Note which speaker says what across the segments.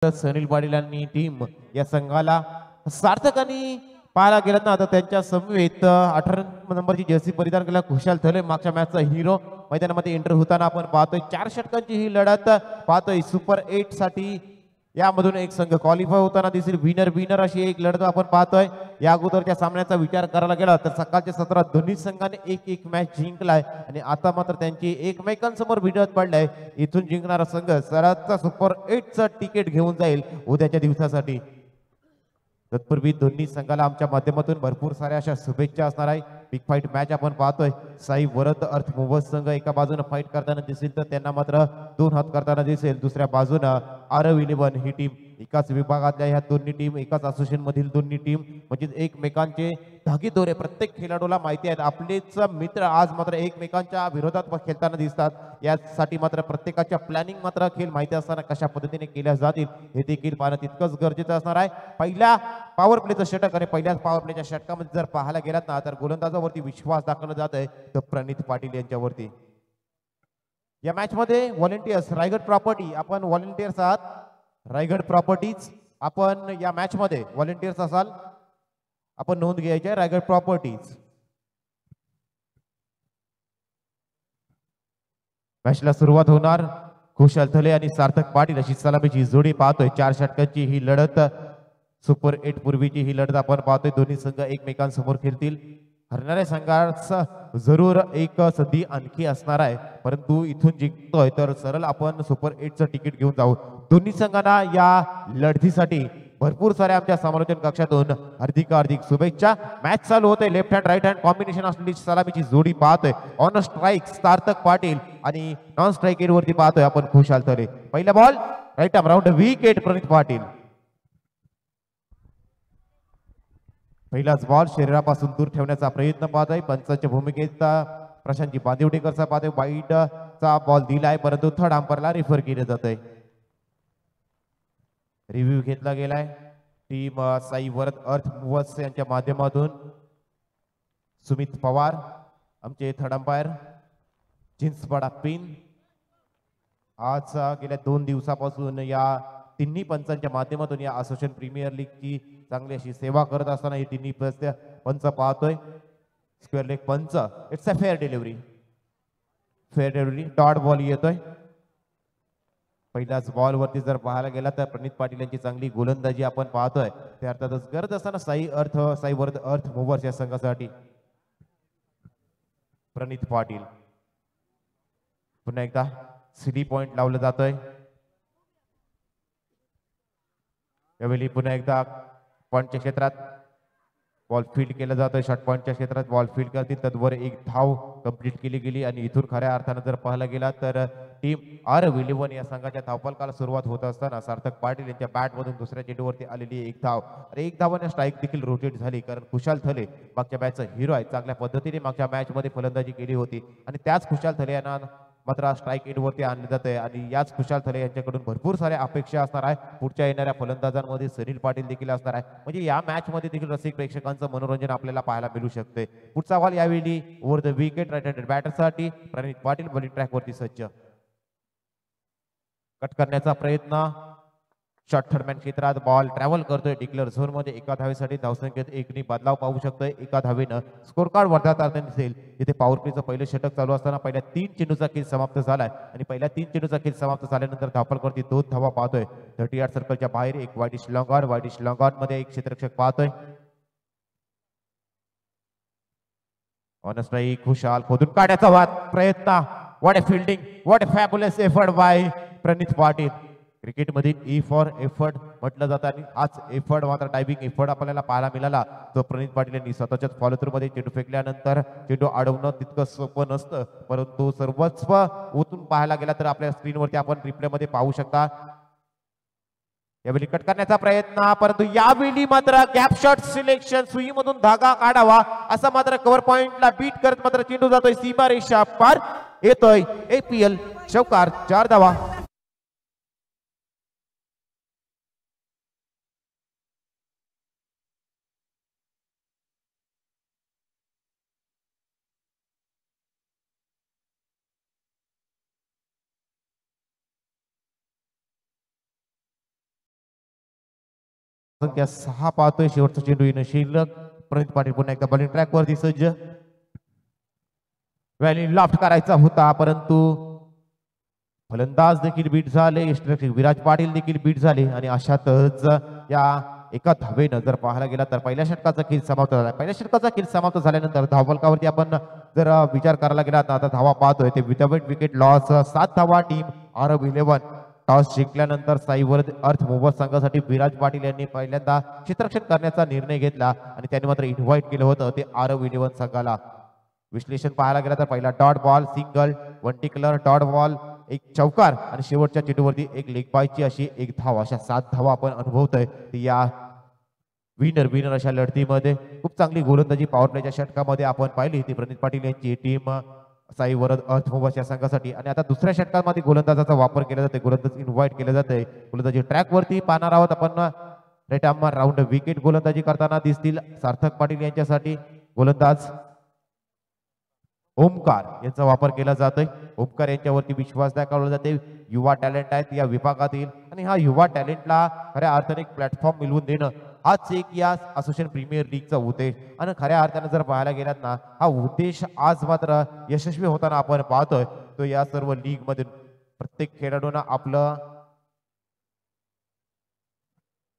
Speaker 1: सुनील पाटील यांनी टीम या संघाला सार्थकाने पाहायला गेलं ना, तर त्यांच्या समवेत 18 नंबरची जर्सी परिधान केला खुशाल थले मागच्या मॅचचा हिरो मैदानामध्ये एंटर होताना आपण पाहतोय 4 षटकांची ही लढत पाहतोय सुपर 8 साठी यामधून एक संघ क्वालिफाय होताना दिसेल विनर विनर अशी एक लढत आपण पाहतोय। या अगोदरच्या सामन्याचा विचार करायला गेला तर सकाळच्या सत्रात दोन्ही संघाने एक एक मॅच जिंकलाय आणि आता मात्र त्यांची एकमेकांसमोर भिडत पडलाय। इथून जिंकणारा संघ सरसचा सुपर 8 चा तिकीट घेऊन जाईल उद्याच्या दिवसासाठी। तत्पूर्वी दोन्ही संघाला आमच्या माध्यमातून भरपूर साऱ्या अशा शुभेच्छा असणार आहे। बिग फाईट मॅच आपण पाहतोय साई वरद अर्थ मूव्हर्स संघ एका बाजूने फाईट करताना दिसेल तर त्यांना मात्र 2 हात करताना दिसेल, दुसऱ्या बाजूने आरव 11 ही टीम एकाच विभागातल्या ह्या दोन्ही टीम एकाच असोसिएशन मधील दोन्ही टीम म्हणजे एकमेकांचे धागे दोरे प्रत्येक खेळाडूला माहिती आहेत। आपलेच मित्र आज मात्र एकमेकांच्या विरोधात खेळताना दिसतात, यासाठी मात्र प्रत्येकाच्या प्लॅनिंग मात्र खेळ माहिती असताना कशा पद्धतीने केल्या जातील हे देखील पाहणं तितकंच गरजेचं असणार आहे। पहिल्या पॉवर प्लेचं षटक आणि पहिल्याच पॉवर प्लेच्या षटकामध्ये जर पाहायला गेलात ना तर गोलंदाजावरती विश्वास दाखवला जात आहे तर प्रणित पाटील यांच्यावरती। या मॅच मध्ये व्हॉलेंटियर्स रायगड प्रॉपर्टी आपण व्हॉलेंटियर्स आहात, रायगड प्रॉपर्टीज आपण या मॅच मध्ये व्हॉलेंटियर्स असाल आपण नोंद घ्यायची आहे रायगड प्रॉपर्टीज। मॅचला सुरुवात होणार खुशाल थले आणि सार्थक पाटील अशी सलामीची जोडी पाहतोय। 4 षटकांची ही लढत सुपर 8 पूर्वीची ही लढत आपण पाहतोय, दोन्ही संघ एकमेकांसमोर खेळतील। हरणाऱ्या संघास जरूर एक संधी आणखी असणार आहे, परंतु इथून जिंकतोय तर सरळ आपण सुपर 8 चं तिकीट घेऊन जाऊ। दोन्ही संघांना या लढतीसाठी भरपूर साऱ्या आमच्या समालोचन कक्षातून हार्दिक शुभेच्छा। मॅच चालू होते, left hand right hand combination असलेली सलामीची जोडी पाहतोय। ऑन स्ट्राइक सार्थक पाटील आणि नॉन स्ट्राइक एंड वरती पाहतोय आपण खुशाल थले। पहिला ball right arm round wicket Pranit Patil. पहिलाच बॉल शरीरापासून दूर ठेवण्याचा प्रयत्न पाहतोय, पंचांच्या भूमिकेत प्रशांतजी बांदिवडेकरचा पाहतोय। वाईडचा बॉल दिलाय परंतु थर्ड अंपायरला रेफर केलं जातंय। रिव्ह्यू घेतला गेलाय टीम साई वरद अर्थ मूव्हर्स यांच्या माध्यमातून। सुमित पवार आमचे थर्ड अंपायर, जिन्सपाडा पिन। आज गेल्या 2 दिवसापासून या तिन्ही पंचांच्या माध्यमातून या असोसिएशन प्रीमियर लीगची चांगली अशी सेवा करत असताना हे तिन्ही पंच पाहतोय। स्क्वेअर लेग पंच, it's a fair delivery, fair delivery dot ball येतोय। पहिल्याच बॉल वरती जर पाहायला गेला तर प्रणित पाटील यांची चांगली गोलंदाजी आपण पाहतोय, ते अर्थातच करत असताना साई वरद अर्थ मूव्हर्स या संघासाठी प्रणित पाटील। पुन्हा एकदा सिडी पॉइंट लावलं जातोय, यावेळी पुन्हा एकदा पॉइंटच्या क्षेत्रात बॉल फील्ड केला जातोय। शॉर्ट पॉइंटच्या क्षेत्रात बॉल फील्ड करतील तद्वर एक धाव कंप्लीट केली गेली आणि इथून खऱ्या अर्थानं जर पाहायला गेला तर टीम आरव 11 या संघाच्या धावफलकाला सुरुवात होत असताना सार्थक पाटील यांच्या बॅटमधून दुसऱ्या चेंडूवरती आलेली एक धाव आणि एक धावाने स्ट्राईक देखील रोटेट झाली, कारण खुशाल थले मागच्या मॅचचा हिरो आहे, चांगल्या पद्धतीने मागच्या मॅच मध्ये फलंदाजी केली होती आणि त्याच खुशाल थले यांना मात्र स्ट्राईक एंड वरती आणले जाते आणि याच खुशाल थले यांच्याकडून भरपूर साऱ्या अपेक्षा असणार आहे। पुढच्या येणाऱ्या फलंदाजांमध्ये सुनील पाटील देखील असणार आहे, म्हणजे या मॅच मध्ये देखील रसिक प्रेक्षकांचं मनोरंजन आपल्याला पाहायला मिळू शकते। पुढचा बॉल यावेळी over the wicket right handed बॅटरसाठी प्रणित पाटील बॉलिंग ट्रॅक वरती सज्ज। कट करण्याचा प्रयत्न, शॉर्ट थर्डमॅन क्षेत्रात बॉल ट्रॅव्हल करतोय डिक्लेअर झोन मध्ये। एका धावेसाठी धावसंख्येत 1 नी बदलाव पाहू शकतोय, एका धावेनं स्कोर कार्ड वर्धात दिसेल। इथे पॉवर प्लेचं पहिलं षटक चालू असताना पहिल्या 3 चेंडूचा खेळ समाप्त झालाय आणि पहिल्या 3 चेंडूचा खेळ समाप्त झाल्यानंतर धावफलकावरती 2 धावा पाहतोय। 38 सर्कलच्या बाहेर एक वाईडिश लॉंग ऑन मध्ये एक क्षेत्ररक्षक पाहतोय। ऑन स्ट्राइक खुशाल खोदून काढण्याचा प्रयत्न, what a fielding, what a fabulous effort by Pranit Patil. Cricket मध्ये ई फॉर एफर्ट म्हटलं जातं आणि आज एफर्ट मात्र डायव्हिंग एफर्ट आपल्याला पाहायला मिळाला, तो प्रणित पाटील यांनी स्वतःच्याच फॉलो थ्रू मध्ये चेंडू फेकल्यानंतर चेंडू अडवणं तितकं सोपं नसतं, परंतु सर्वस्व ओतून पाहायला गेला तर आपल्या स्क्रीनवरती आपण रिप्ले मध्ये पाहू शकता। यावेळी कट करण्याचा प्रयत्न, परंतु यावेळी मात्र गॅप शॉट सिलेक्शन, सुईमधून धागा काढावा असा मात्र कव्हर पॉइंटला बीट करत मात्र चेंडू जातोय सीमा रेषा पार, येतोय APL चौकार 4 धावा। संख्या 6 पाहतोय. शेवटचा चेंडू येणं शिल्लक. प्रणित पाटील पुन्हा एकदा बॉलिंग ट्रॅक वरती सज्ज. व्हॅली लॉफ्ट करायचा होता परंतु फलंदाज देखील बीट झाले. यष्टीरक्षक विराज पाटील देखील बीट झाले आणि अशातच या एका धावेनं जर पाहायला गेला तर पहिल्या षटकाचा खेळ समाप्त झाला. पहिल्या षटकाचा खेळ समाप्त झाल्यानंतर धावफलकावरती आपण जर विचार करायला गेला तर आता धावा पाहतोय ते विदाउट विकेट लॉस 7 धावा टीम आरब 11. टॉस जिंकल्यानंतर साईवर अर्थ मूव्हर संघासाठी विराज पाटील यांनी पहिल्यांदा क्षेत्ररक्षण करण्याचा निर्णय घेतला आणि त्यांनी मात्र इन्व्हाइट केलं होतं ते आरब 11 संघाला. विश्लेषण पाहायला गेला तर पहिला dot ball single, one tickler, dot ball, एक चौकार आणि शेवटच्या चेंडूवरती एक लेग बायची अशी एक धाव, अशा 7 धावा आपण अनुभवतोय या विनर अशा लढतीमध्ये. खूप चांगली गोलंदाजी पॉवर प्लेच्या षटकामध्ये आपण पाहिली ती प्रणित पाटील यांची टीम साई वरद अर्थ मूव्हर्स या संघासाठी. आणि आता दुसऱ्या षटकामध्ये गोलंदाजाचा वापर केला जाते, गोलंदाज इन्व्हाइट केले जाते. गोलंदाजी ट्रॅक वरती पाहणार आहोत आपण. राईट आर्म राऊंड विकेट गोलंदाजी करताना दिसतील सार्थक पाटील यांच्यासाठी. गोलंदाज ओमकार यांचा वापर केला जातोय. ओमकार यांच्यावरती विश्वास दाखवला जाते. युवा टॅलेंट आहेत या विभागातील आणि हा युवा टॅलेंटला खऱ्या अर्थाने एक प्लॅटफॉर्म मिळवून देणं हाच एक या असोसिएशन प्रीमियर लीगचा उद्देश. आणि खऱ्या अर्थाने जर पाहायला गेलात ना हा उद्देश आज मात्र यशस्वी होताना आपण पाहतोय. तो या सर्व लीग मध्ये प्रत्येक खेळाडूंना आपलं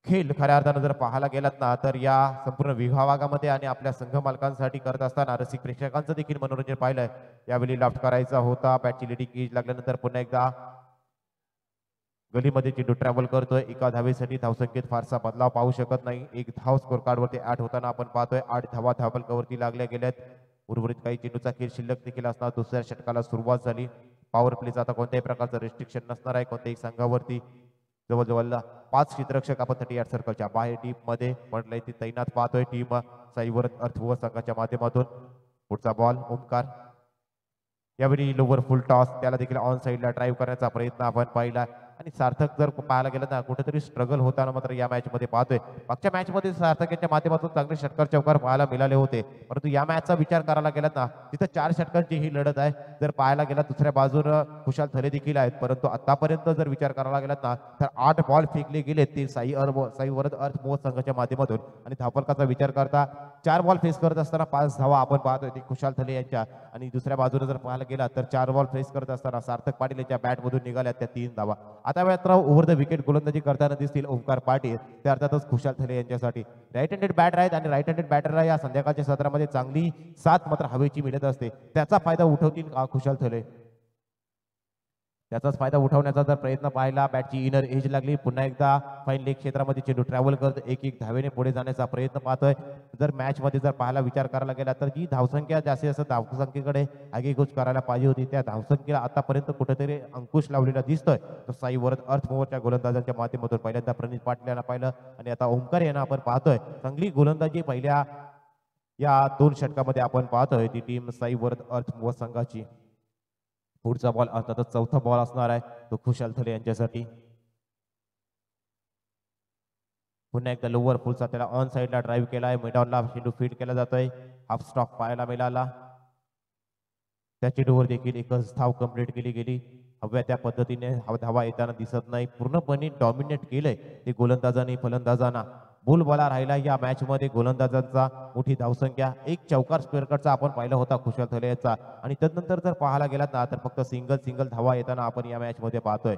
Speaker 1: खेळ खऱ्या अर्थानं जर पाहायला गेलात ना तर या संपूर्ण विभागामध्ये आणि आपल्या संघ मालकांसाठी करत असताना रसिक प्रेक्षकांचं देखील मनोरंजन पाहिलंय. यावेळी लाफ्ट करायचा होता. बॅटची लेडी केज लागल्यानंतर पुन्हा एकदा गलीमध्ये चेंडू ट्रॅव्हल करतोय. एका धावेसाठी धावसंख्येत फारसा बदलाव पाहू शकत नाही. एक धाव स्कोर कार्डवरती 8 होताना आपण पाहतोय. 8 धावा धावफलकावरती लागल्या गेल्यात. उर्वरित काही चेंडूचा खेळ शिल्लक देखील असणार. दुसऱ्या षटकाला सुरुवात झाली. पॉवर प्लेचा आता कोणत्याही प्रकारचं रेस्ट्रिक्शन नसणार आहे कोणत्याही संघावरती. जवळजवळ 5 क्षेत्ररक्षक आपण 38 सर्कलच्या बाहेर टीम मध्ये म्हटलंय ती तैनात पाहतोय टीम साईवर अर्थपूर्ण संघाच्या माध्यमातून. पुढचा बॉल ओमकार. यावेळी लोवर फुल टॉस, त्याला देखील ऑन साईडला ड्राईव्ह करण्याचा प्रयत्न आपण पाहिला. आणि सार्थक जर पाहायला गेलं ना कुठेतरी स्ट्रगल होताना मात्र या मॅच मध्ये पाहतोय. मागच्या मॅच मध्ये सार्थक यांच्या माध्यमातून चांगले षटकार चौकार पाहायला मिळाले होते. परंतु या मॅचचा विचार करायला गेला ना तिथं 4 षटकांची ही लढत आहे. जर पाहायला गेला दुसऱ्या बाजूनं खुशाल थले देखील आहेत. परंतु आतापर्यंत जर विचार करायला गेलात ना तर 8 बॉल फेकले गेले ते साईवरद अर्थ मूव्हर्स संघाच्या माध्यमातून. आणि धावफलकाचा विचार करता 4 बॉल फेस करत असताना 5 धावा आपण पाहतोय ते खुशाल थले यांच्या. आणि दुसऱ्या बाजूने जर पाहायला गेला तर 4 बॉल फेस करत असताना सार्थक पाटील यांच्या बॅट मधून निघाल्या त्या 3 धावा. आता मात्र ओव्हर द विकेट गोलंदाजी करताना दिसतील ओमकार पाटील. ते अर्थातच खुशाल थले यांच्यासाठी राईट हँडेड बॅटर आहेत आणि राईट हँडेड बॅटरला या संध्याकाळच्या सत्रामध्ये चांगली साथ मात्र हवेची मिळत असते. त्याचा फायदा उठवतील का खुशाल थले? त्याचाच फायदा उठवण्याचा जर प्रयत्न पाहिला. बॅटची इनर एज लागली. पुन्हा एकदा फाईन लेग क्षेत्रामध्ये चेंडू ट्रॅव्हल करत एक धावेने पुढे जाण्याचा प्रयत्न पाहतोय. जर मॅच मध्ये जर पाहायला विचार करायला गेला तर जी धावसंख्या जास्तीत जास्त धावसंख्येकडे आगेकूच करायला पाहिजे होती त्या धावसंख्येला आतापर्यंत कुठेतरी अंकुश लावलेला दिसतोय. तो साई वरद अर्थ मूव्हरच्या गोलंदाजांच्या माध्यमातून पहिल्यांदा प्रणित पाटील यांना पाहिलं आणि आता ओमकार यांना आपण पाहतोय. चांगली गोलंदाजी पहिल्या या 2 षटकामध्ये आपण पाहतोय ती टीम साई वरद अर्थ मूव्हर संघाची. पुढचा बॉल अर्थातच चौथा बॉल असणार आहे तो खुशाल थले यांच्यासाठी. पुन्हा एकदा लोवर फुलचा त्याला ऑन साईडला ड्राईव्ह केलाय. मिडॉनला चेंडू फीड केला जातोय. हाफ स्टॉप पाहायला मिळाला. त्या चेंडूवर देखील एकच धाव कंप्लीट केली गेली. हव्या त्या पद्धतीने धावा येताना दिसत नाही. पूर्णपणे डॉमिनेट केलंय ते गोलंदाजांनी फलंदाजांना. बोलबाला राहिला या मॅच मध्ये गोलंदाजांचा. मोठी धावसंख्या, एक चौकार स्क्वेअर कटचा आपण पाहिला होता खुशाल थले यांचा. आणि त्यानंतर जर पाहायला गेलात ना तर फक्त सिंगल धावा येताना आपण या मॅच मध्ये पाहतोय.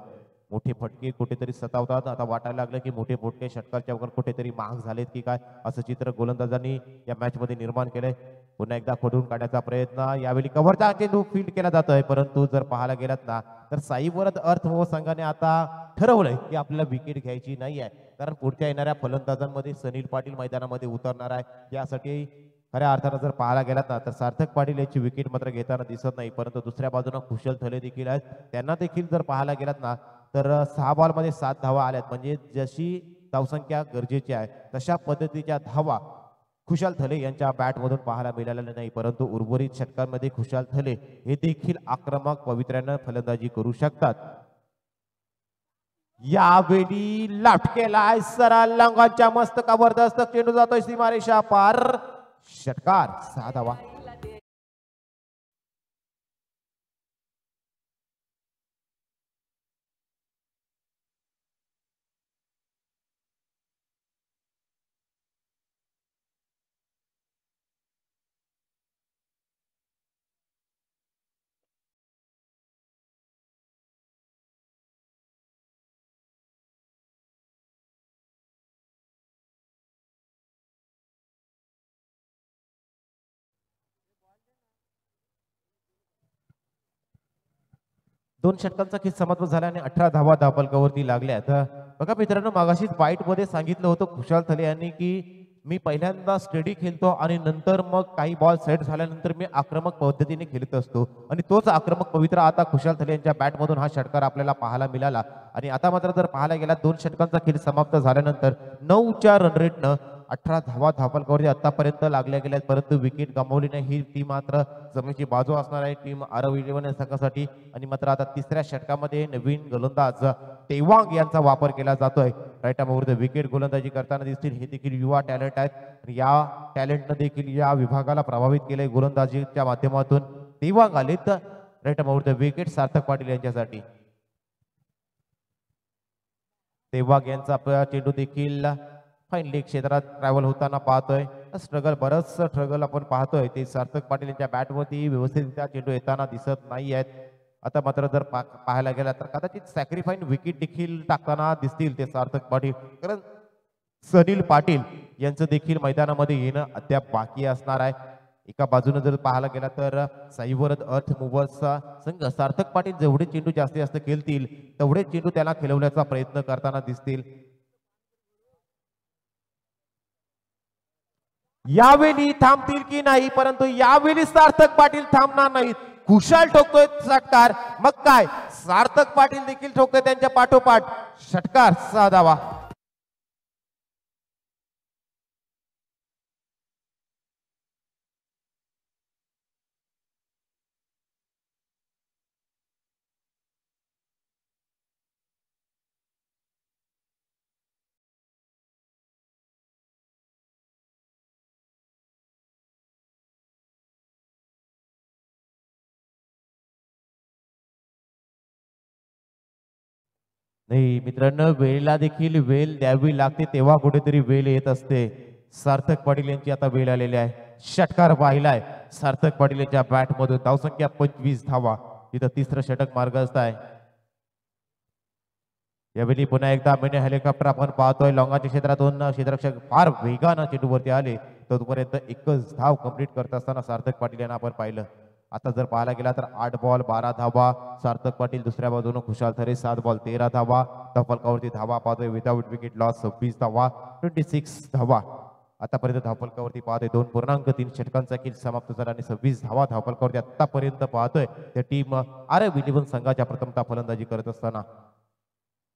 Speaker 1: मोठे फटके कुठेतरी सतावतात. आता वाटायला लागलं की मोठे फटके षटकारच्या वगैरे कुठेतरी महाग झालेत की काय असं चित्र गोलंदाजांनी या मॅच मध्ये निर्माण केलंय. पुन्हा एकदा खोडून काढण्याचा प्रयत्न. यावेळी कव्हरचा चेंडू फील्ड केला जातोय. परंतु जर पाहायला गेलात ना तर साई वरद अर्थ मूव्हर संघाने आता ठरवलंय की आपल्याला विकेट घ्यायची नाही आहे. कारण पुढच्या येणाऱ्या फलंदाजांमध्ये सनील पाटील मैदानामध्ये उतरणार आहे. यासाठी खऱ्या अर्थानं जर पाहायला गेलात ना तर सार्थक पाटील याची विकेट मात्र घेताना दिसत नाही. परंतु दुसऱ्या बाजूने खुशाल थले देखील आहेत. त्यांना देखील जर पाहायला गेलात ना तर 6 बॉलमध्ये 7 धावा आल्यात. म्हणजे जशी धावसंख्या गरजेची आहे तशा पद्धतीच्या धावा खुशाल थले यांच्या बॅटमधून पाहायला मिळालेल्या नाही. परंतु उर्वरित षटकांमध्ये खुशाल थले हे देखील आक्रमक पवित्र्यानं फलंदाजी करू शकतात. यावेळी लाट केलाय सरळ लंगाच्या मस्तकावर दस्तक. चेंडू जातोय सीमारेषा पार. षटकार 6 धावा. दोन षटकांचा किस्सा समाप्त झाला आणि 18 धावा धावफलकावरती लागल्यात. बघा मित्रांनो, मागाशीच बाईट मध्ये सांगितलं होतं खुशाल थले यांनी की मी पहिल्यांदा स्टेडी खेळतो आणि नंतर मग काही बॉल सेट झाल्यानंतर मी आक्रमक पद्धतीने खेळत असतो आणि तोच आक्रमक पवित्र आता खुशाल थले यांच्या बॅटमधून हा षटकार आपल्याला पाहायला मिळाला. आणि आता मात्र जर पाहायला गेला दोन षटकांचा खेळ समाप्त झाल्यानंतर 9च्या रन रेटनं 18 धावा धावफलकावरती आतापर्यंत लागल्या गेल्यात, परंतु विकेट गमावली नाही. ही ती मात्र जमेची बाजू असणार आहे टीम आरव इलेव्हन या संघासाठी. आणि मात्र आता तिसऱ्या षटकामध्ये नवीन गोलंदाज तेवांग यांचा वापर केला जातोय. राईट आर्मवर विकेट गोलंदाजी करताना दिसतील. हे देखील युवा टॅलेंट आहेत. या टॅलेंटनं देखील या विभागाला प्रभावित केलंय गोलंदाजीच्या माध्यमातून. तेवांग आलेत राईट आर्मवर विकेट सार्थक पाटील यांच्यासाठी. तेवांग यांचा चेंडू देखील फाईनली क्षेत्रात ट्रॅव्हल होताना पाहतोय. बरंच स्ट्रगल आपण पाहतोय ते सार्थक पाटील यांच्या बॅटवरती व्यवस्थितरित्या चेंडू येताना दिसत नाही आहेत. आता मात्र जर पाहायला गेला तर कदाचित सॅक्रिफाईस विकेट देखील टाकताना दिसतील ते सार्थक पाटील, कारण सनील पाटील यांचं देखील मैदानामध्ये येणं अद्याप बाकी असणार आहे. एका बाजूने जर पाहायला गेला तर साईवरद अर्थ मुव्हर्सचा संघ सार्थक पाटील जेवढे चेंडू जास्तीत खेळतील तेवढे चेंडू त्याला खेळवण्याचा प्रयत्न करताना दिसतील. यावेळी थांबतील की नाही, परंतु यावेळी सार्थक पाटील थांबणार नाहीत. खुशाल ठोकतोय षटकार, मग काय सार्थक पाटील देखील ठोकतोय त्यांच्या पाठोपाठ षटकार. 6 धावा. नाही मित्रांनो, वेळेला देखील वेळ द्यावी लागते, तेव्हा कुठेतरी वेळ येत असते. सार्थक पाटील यांची आता वेळ आलेली आहे. षटकार पाहिलाय सार्थक पाटील यांच्या बॅट मधून. धावसंख्या 25 धावा. तिथं तिसरं षटक मार्गस्थ आहे. यावेळी पुन्हा एकदा मिनी हेलिकॉप्टर आपण पाहतोय. लॉंगाच्या क्षेत्रातून क्षेत्ररक्षक फार वेगानं चेंडूवरती आले, तोपर्यंत एकच धाव कंप्लीट करत असताना सार्थक पाटील यांना आपण पाहिलं. आता जर पाहायला गेला तर 8 बॉल 12 धावा. सार्थक पाटील दुसऱ्या बाजूने खुशाल थले 7 बॉल 13 धावा. धावफलकावरती धावा पाहतोय विदाउट विकेट लॉस 26 धावा 26 धावा. आतापर्यंत धावफलकावरती पाहतोय 2.3 षटकांचा खेळ समाप्त झाला आणि 26 धावा धावफलकावरती आतापर्यंत पाहतोय त्या टीम आरव इलेव्हन संघाच्या प्रथमता फलंदाजी करत असताना.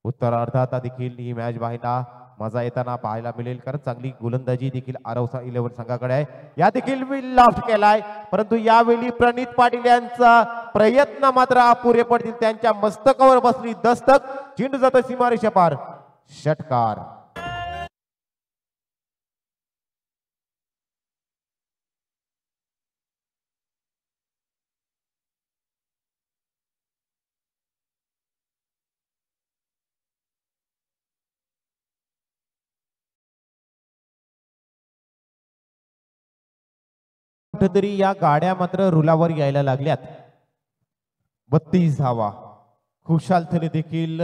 Speaker 1: उत्तरार्धात देखील ही मॅच पाहायला मजा येताना पाहायला मिळेल, कारण चांगली गोलंदाजी देखील आरव इलेव्हन संघाकडे आहे. या देखील लॉफ्ट केलाय, परंतु यावेळी प्रणित पाटील यांचा प्रयत्न मात्र अपुरे पडतील. त्यांच्या मस्तकावर बसली दस्तक. चेंडू जातो सीमारेषा पार. षटकार. कुठेतरी या गाड्या मात्र रुलावर यायला लागल्यात. 32 धावा. खुशाल थले देखील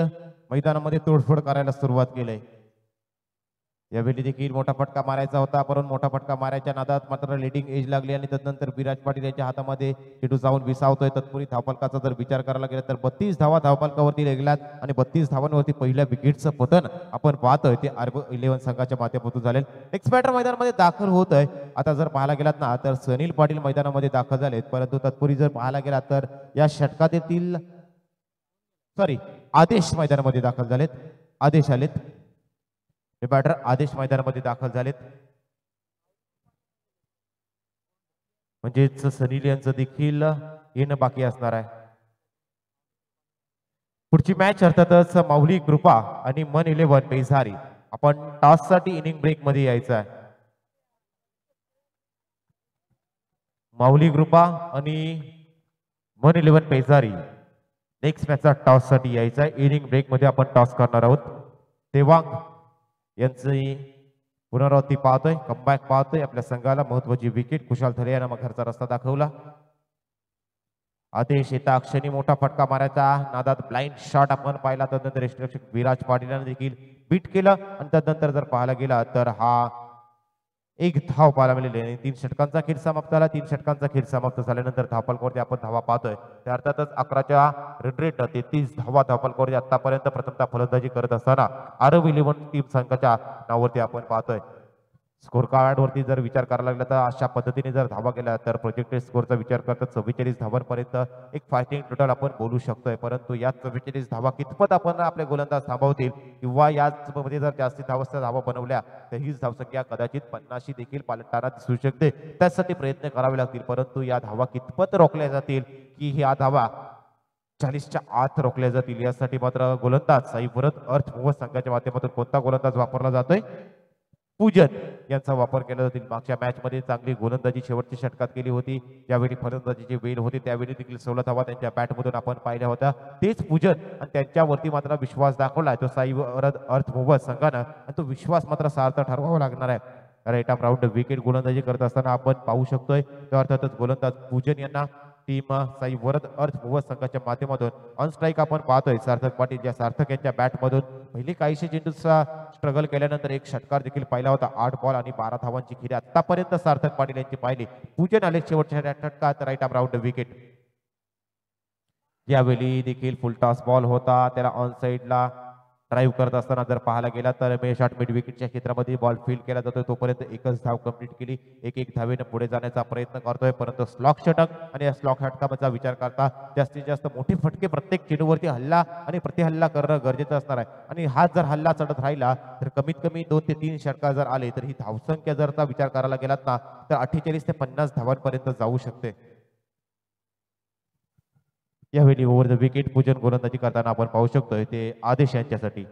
Speaker 1: मैदानामध्ये तोडफोड करायला सुरुवात केली. यावेळी देखील मोठा फटका मारायचा होता, परंतु मोठा फटका मारायच्या नादात मात्र लेडिंग एज लागली आणि तदनंतर विराज पाटील यांच्या हातामध्ये चेंडू जाऊन विसावतोय. तत्पूर्वी धावफलकाचा जर विचार करायला गेला तर 32 धावा धावफलकावरती लागल्यात आणि 32 धावांवरती पहिल्या विकेटचं पतन आपण पाहतोय ते आरव इलेव्हन संघाच्या माध्यमातून झाले. नेक्स्ट बॅटर मैदानामध्ये दाखल होत आहे. आता जर पाहायला गेलात ना तर सनील पाटील मैदानामध्ये दाखल झालेत, परंतु तत्पूर्वी जर पाहायला गेला तर या षटकातील आदेश मैदानामध्ये दाखल झालेत. आदेश आलेत. हे बॅटर आदेश मैदानामध्ये दाखल झालेत, म्हणजेच सनील यांचं देखील येणं बाकी असणार आहे. पुढची मॅच अर्थातच माऊली कृपा आणि मन इलेव्हन पेझारी. आपण टॉस साठी इनिंग ब्रेक मध्ये यायचं आहे. माऊली कृपा आणि मन इलेव्हन पेझारी नेक्स्ट मॅचचा टॉस साठी यायचा आहे. इनिंग ब्रेक मध्ये आपण टॉस करणार आहोत. तेवांग यांची पुनरावृत्ती पाहतोय, कमबॅक पाहतोय. आपल्या संघाला महत्वाची विकेट. खुशाल थले यांना मग घरचा रस्ता दाखवला. आदेश येता क्षणी मोठा फटका मारायचा नादात ब्लाइंड शॉट आपण पाहिला. तदनंतर यष्टीरक्षक विराज पाटील यांनी देखील बीट केलं आणि तदनंतर जर पाहायला गेला तर हा एक धाव पाहायला मिळाली आणि 3 षटकांचा खेळ समाप्त झाला. 3 षटकांचा खेळ समाप्त झाल्यानंतर धावफलकावरती आपण धावा पाहतोय त्या अर्थातच 11च्या रन रेट 33 धावा धावफलकावरती आतापर्यंत प्रथमतः फलंदाजी करत असताना आरव इलेव्हन टीम संघाच्या नावावरती आपण पाहतोय. स्कोर कार्डवरती जर विचार करायला लागला तर अशा पद्धतीने जर धावा केल्या तर प्रोजेक्टेड स्कोरचा विचार करता 44 धावांपर्यंत एक फायटिंग टोटल आपण बोलू शकतोय. परंतु या 44 धावा कितपत आपण आपले गोलंदाज थांबवतील किंवा याच मध्ये जर जास्तीत धावा बनवल्या तर हीच धावसंख्या कदाचित 50शी देखील पालटताना दिसू शकते. त्यासाठी प्रयत्न करावे लागतील. परंतु या धावा कितपत रोखल्या जातील की ह्या धावा 40च्या आत रोखल्या जातील यासाठी मात्र गोलंदाज साई भरत अर्थ मोहम्मद संघाच्या माध्यमातून कोणता गोलंदाज वापरला जातोय? पूजन यांचा वापर केला जातील. मागच्या मॅच मध्ये चांगली गोलंदाजी शेवटच्या षटकात केली होती. ज्यावेळी फलंदाजीची वेळ होती त्यावेळी देखील 16 धावा त्यांच्या बॅटमधून आपण पाहिल्या होत्या. तेच पूजन आणि त्यांच्यावरती मात्र विश्वास दाखवला तो साई अर्थ मोहम्मद संघानं आणि तो विश्वास मात्र सार्थ ठरवावा लागणार आहे. राईट आर्म राऊंड विकेट गोलंदाजी करत असताना आपण पाहू शकतोय तर अर्थातच गोलंदाज पूजन यांना टीम साई वरद अर्थ मोहम्मद संघाच्या माध्यमातून ऑन स्ट्राईक आपण पाहतोय सार्थक पाटील. ज्या सार्थक यांच्या बॅटमधून पहिली काहीशे चेंडूचा स्ट्रगल केल्यानंतर एक षटकार देखील पाहिला होता. 8 बॉल आणि 12 धावांची खिरी आतापर्यंत सार्थक पाटील यांची पाहिली. पूजन आले शेवटच्या षटकात राईट आर्म राऊंड विकेट. यावेळी देखील फुल टॉस बॉल होता त्याला ऑन साईडला ड्राईव्ह करत असताना जर पाहायला गेला तर शॉट मिड विकेटच्या क्षेत्रामध्ये बॉल फील्ड केला जातोय. तोपर्यंत एकच धाव कंप्लीट केली. एक धावेनं पुढे जाण्याचा प्रयत्न करतोय. परंतु स्लॉक षटक आणि या स्लॉक षटकाचा विचार करता जास्तीत जास्त मोठे फटके प्रत्येक चेंडूवरती हल्ला आणि प्रतिहल्ला करणं गरजेचं असणार आहे. आणि हा जर हल्ला चढत राहिला तर कमीत कमी 2 ते 3 षटकार जर आले तर ही धावसंख्या जर विचार करायला गेलात ना तर 48 ते 50 धावांपर्यंत जाऊ शकते. यावेळी ओव्हर द विकेट पूजन गोलंदाजी करताना आपण पाहू शकतोय ते आदेश यांच्यासाठी.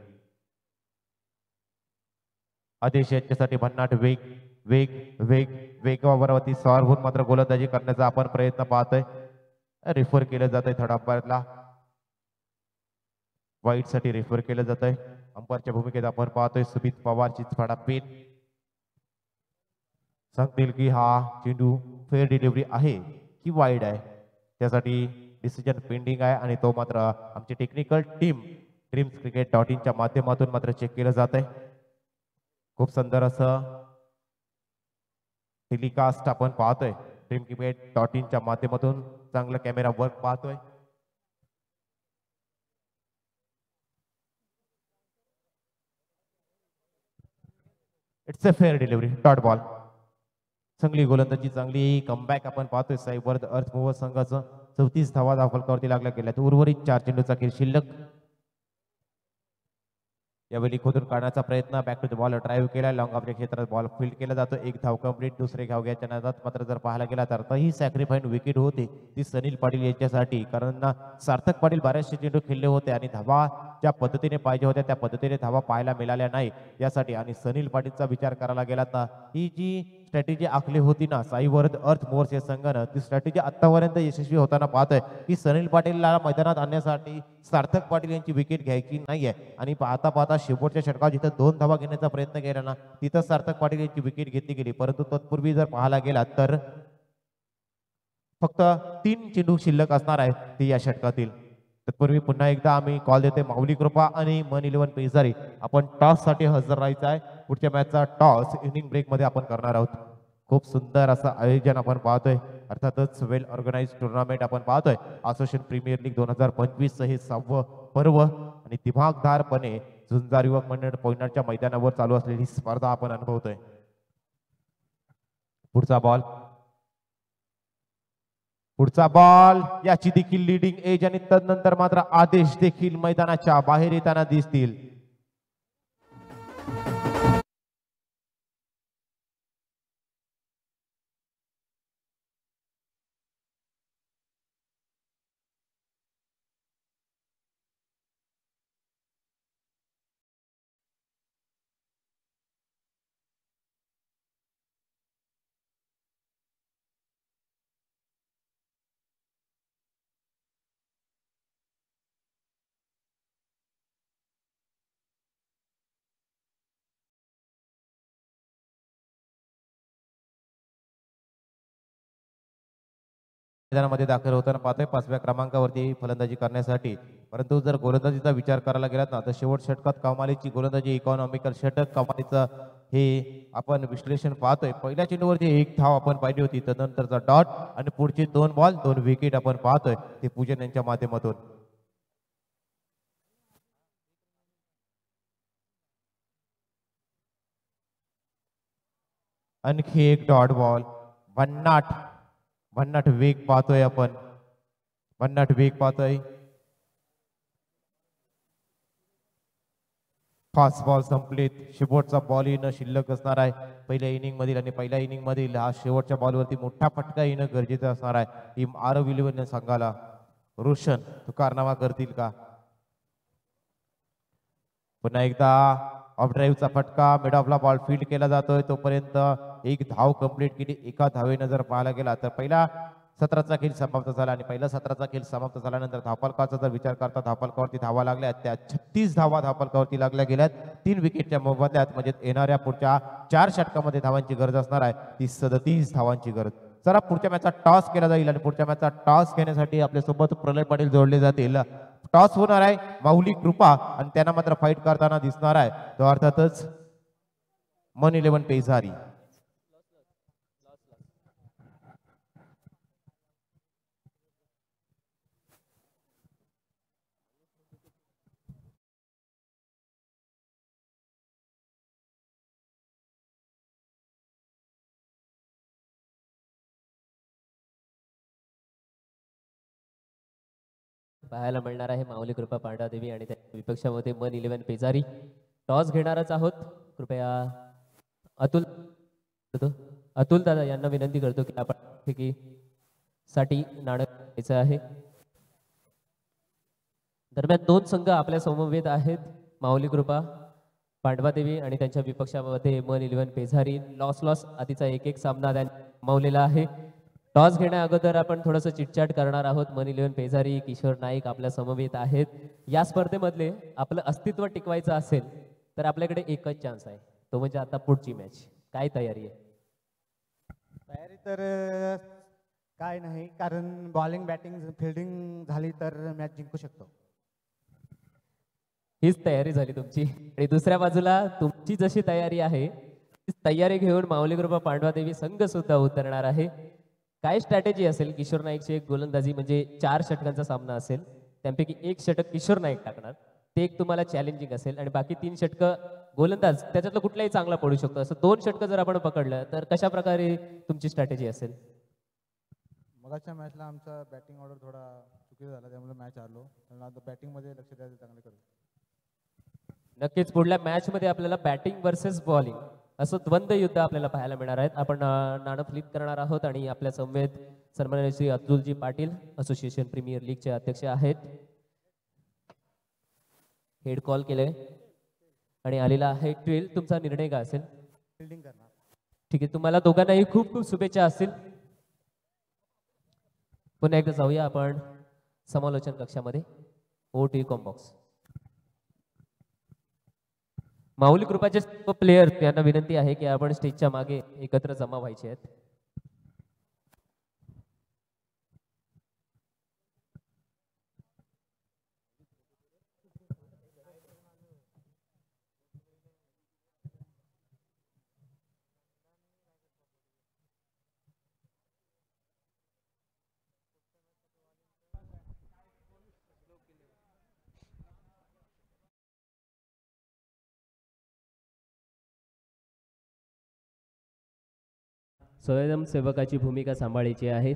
Speaker 1: आदेश यांच्यासाठी भन्नाट वेग वेग वेग वेगावरती स्वार होऊन मात्र गोलंदाजी करण्याचा आपण प्रयत्न पाहतोय. रेफर केलं जात आहे. थर्ड अंपायरला वाईट साठी रेफर केलं जात आहे. अंपायरच्या भूमिकेत आपण पाहतोय सुमित पवार चिचपाडा पेन सांगतील की हा चेंडू फेअर डिलिव्हरी आहे की वाईड आहे. त्यासाठी डिसिजन पेंडिंग आहे आणि तो मात्र आमची टेक्निकल टीम dreamscricket.in माध्यमातून मात्र चेक केलं जात आहे. खूप सुंदर असं टेलिकास्ट आपण पाहतोय. dreamscricket.in माध्यमातून चांगला कॅमेरा वर्क पाहतोय. It's a fair delivery dot ball. चांगली गोलंदाजी चांगली कमबॅक आपण पाहतोय. साईवर्ध अर्थ मोहम्मद संघाचं 34 धावा धावफलकावरती लागल्या गेल्या. उर्वरित 4 चेंडूचा खेळ शिल्लक. यावेळी खोदून काढण्याचा प्रयत्न back to the ball drive केला. लॉंग ऑफच्या क्षेत्रात बॉल फील्ड केला जातो. एक धाव कंप्लीट. दुसरे धाव घ्यायच्या नादात मात्र जर पाहायला गेला तर ही सॅक्रिफाईड विकेट होती ती सनील पाटील यांच्यासाठी. कारण सार्थक पाटील बरेचसे चेंडू खेळले होते आणि धावा ज्या पद्धतीने पाहिजे होत्या त्या पद्धतीने धावा पाहायला मिळाल्या नाही यासाठी. आणि सनील पाटीलचा विचार करायला गेला तर ही जी स्ट्रॅटेजी आखली होती ना साईवर्ध अर्थ मोर्स या संघानं ती स्ट्रॅटेजी आतापर्यंत यशस्वी होताना पाहतोय की सनील पाटीलला मैदानात आणण्यासाठी सार्थक पाटील यांची विकेट घ्यायची नाहीये. आणि पाहता पाहता शेवटच्या षटकात जिथं 2 धावा घेण्याचा प्रयत्न केला ना तिथं सार्थक पाटील यांची विकेट घेतली गेली. परंतु तत्पूर्वी जर पाहायला गेला तर फक्त 3 चेंडू शिल्लक असणार आहेत ते या षटकातील. तत्पूर्वी पुन्हा एकदा आम्ही कॉल देतोय माऊली कृपा आणि मन 11 पेजारी. आपण टॉस साठी हजर राहायचं आहे. पुढच्या मॅचचा टॉस इनिंग ब्रेक मध्ये आपण करणार आहोत. खूप सुंदर असं आयोजन आपण पाहतोय. अर्थातच वेल ऑर्गनाइज टुर्नामेंट आपण पाहतोय. असोसिएशन प्रीमियर लीग 2025 हे 6वं पर्व आणि दिमागदारपणे झुंजार युवक मंडळ पोयनाडच्या मैदानावर चालू असलेली स्पर्धा आपण अनुभवतोय. पुढचा बॉल याची देखील लीडिंग एज आणि तदनंतर मात्र आदेश देखील मैदानाच्या बाहेर येताना दिसतील. मैदानामध्ये दाखल होताना पाहतोय 5व्या क्रमांकावरती फलंदाजी करण्यासाठी. परंतु जर गोलंदाजीचा विचार करायला गेलात ना तर शेवट षटकात कमालीची गोलंदाजी इकॉनॉमिकल षटक कमालीचा हे आपण विश्लेषण पाहतोय. पहिल्या चेंडूवरती एक धाव आपण पाहिली होती, तदनंतरचा डॉट आणि पुढचे 2 बॉल 2 विकेट आपण पाहतोय ते पूजन यांच्या माध्यमातून. आणखी एक डॉट बॉल. भन्नाट वेग पाहतोय आपण, भन्नाट वेग पाहतोय. फास्ट बॉल संपलेत. शेवटचा बॉल येणं शिल्लक असणार आहे पहिल्या इनिंग मधील, आणि पहिल्या इनिंग मधील हा शेवटच्या बॉलवरती मोठा फटका येणं गरजेचं असणार आहे. टीम आरविलीवन संघाला रोशन तो कारनामा करतील का? पुन्हा एकदा ऑफ ड्राईव्हचा फटका, मिड ऑफला बॉल फील्ड केला जातोय. तोपर्यंत एक धाव कंप्लीट केली. एका धावेनं जर पाहायला गेला तर पहिला सत्राचा खेळ समाप्त झाला, आणि पहिल्या सत्राचा खेळ समाप्त झाल्यानंतर धावफलकाचा जर विचार करता धावफलकावरती धावा लागल्या त्या 36 धावा धावफलकावरती लागल्या गेल्यात 3 विकेटच्या मोबदल्यात. म्हणजे येणाऱ्या पुढच्या 4 षटकामध्ये धावांची गरज असणार आहे ती 37 धावांची गरज. चला पुढच्या मॅचचा टॉस केला जाईल, आणि पुढच्या मॅचचा टॉस घेण्यासाठी आपल्यासोबत प्रलय पाटील जोडले जातील. टॉस होणार आहे माऊली कृपा, आणि त्यांना मात्र फाईट करताना दिसणार आहे तो अर्थातच मन 11 पेझारी.
Speaker 2: पाहायला मिळणार आहे माऊली कृपा पांडादेवी आणि त्या विपक्षामध्ये मन 11 पेजारी. टॉस घेणारच आहोत. कृपया अतुल दादा यांना विनंती करतो की आपण साठी नाणं घ्यायचं आहे. दरम्यान 2 संघ आपल्या समवेत आहेत, माऊली कृपा पांडवादेवी आणि त्यांच्या विपक्षामध्ये मन 11 पेझारी. लॉस आधीचा एक सामना त्यांनी गमावलेला आहे. टॉस घेण्या अगोदर आपण थोडंसं चिटचाट करणार आहोत. मन 11 पेझारी, किशोर नाईक आपल्या समवेत आहेत. या स्पर्धेमधले आपलं अस्तित्व टिकवायचं असेल तर आपल्याकडे एकच चान्स आहे, तो म्हणजे आता पुढची मॅच. काय तयारी आहे?
Speaker 3: तयारी तर काय नाही, कारण बॉलिंग बॅटिंग फिल्डिंग झाली तर मॅच जिंकू शकतो.
Speaker 2: हीच तयारी झाली तुमची. आणि दुसऱ्या बाजूला तुमची जशी तयारी आहे तीच तयारी घेऊन माऊली कृपा पांडवादेवी संघ सुद्धा उतरणार आहे. काय स्ट्रॅटेजी असेल? किशोर नाईकची एक गोलंदाजी म्हणजे 4 षटकांचा सामना असेल, त्यापैकी 1 षटक किशोर नाईक टाकणार, ते एक तुम्हाला चॅलेंजिंग असेल, आणि बाकी 3 षटकं गोलंदाज त्याच्यातलं कुठलाही चांगला पडू शकतो. असं 2 षटकं जर आपण पकडलं तर कशा प्रकारे तुमची स्ट्रॅटेजी असेल?
Speaker 3: मगाच्या मॅचला आमचा बॅटिंग ऑर्डर थोडा चुकीचा झाला, त्यामुळे मॅच हरलो. आता बॅटिंगमध्ये लक्ष द्यायचं, चांगले करू.
Speaker 2: नक्कीच पुढल्या मॅचमध्ये आपल्याला बॅटिंग वर्सेस बॉलिंग असं द्वंद्व युद्ध आपल्याला पाहायला मिळणार आहेत. आपण नाणं फ्लिप करणार आहोत, आणि आपल्या समवेत सन्माननीय श्री अतुलजी पाटील असोसिएशन प्रीमियर लीगचे अध्यक्ष आहेत. हेड कॉल केलंय आणि आलेला आहे 12. तुमचा निर्णय काय असेल?
Speaker 3: फिल्डिंग करणार.
Speaker 2: ठीक आहे, तुम्हाला दोघांनाही खूप खूप शुभेच्छा असतील. पुन्हा एकदा जाऊया आपण समालोचन कक्षामध्ये. OT combox. माऊली कृपाचे सर्व प्लेयर यांना विनंती आहे की आपण स्टेजच्या मागे एकत्र जमा व्हायचे आहेत. स्वयंसेवकाची भूमिका सांभाळायची आहे.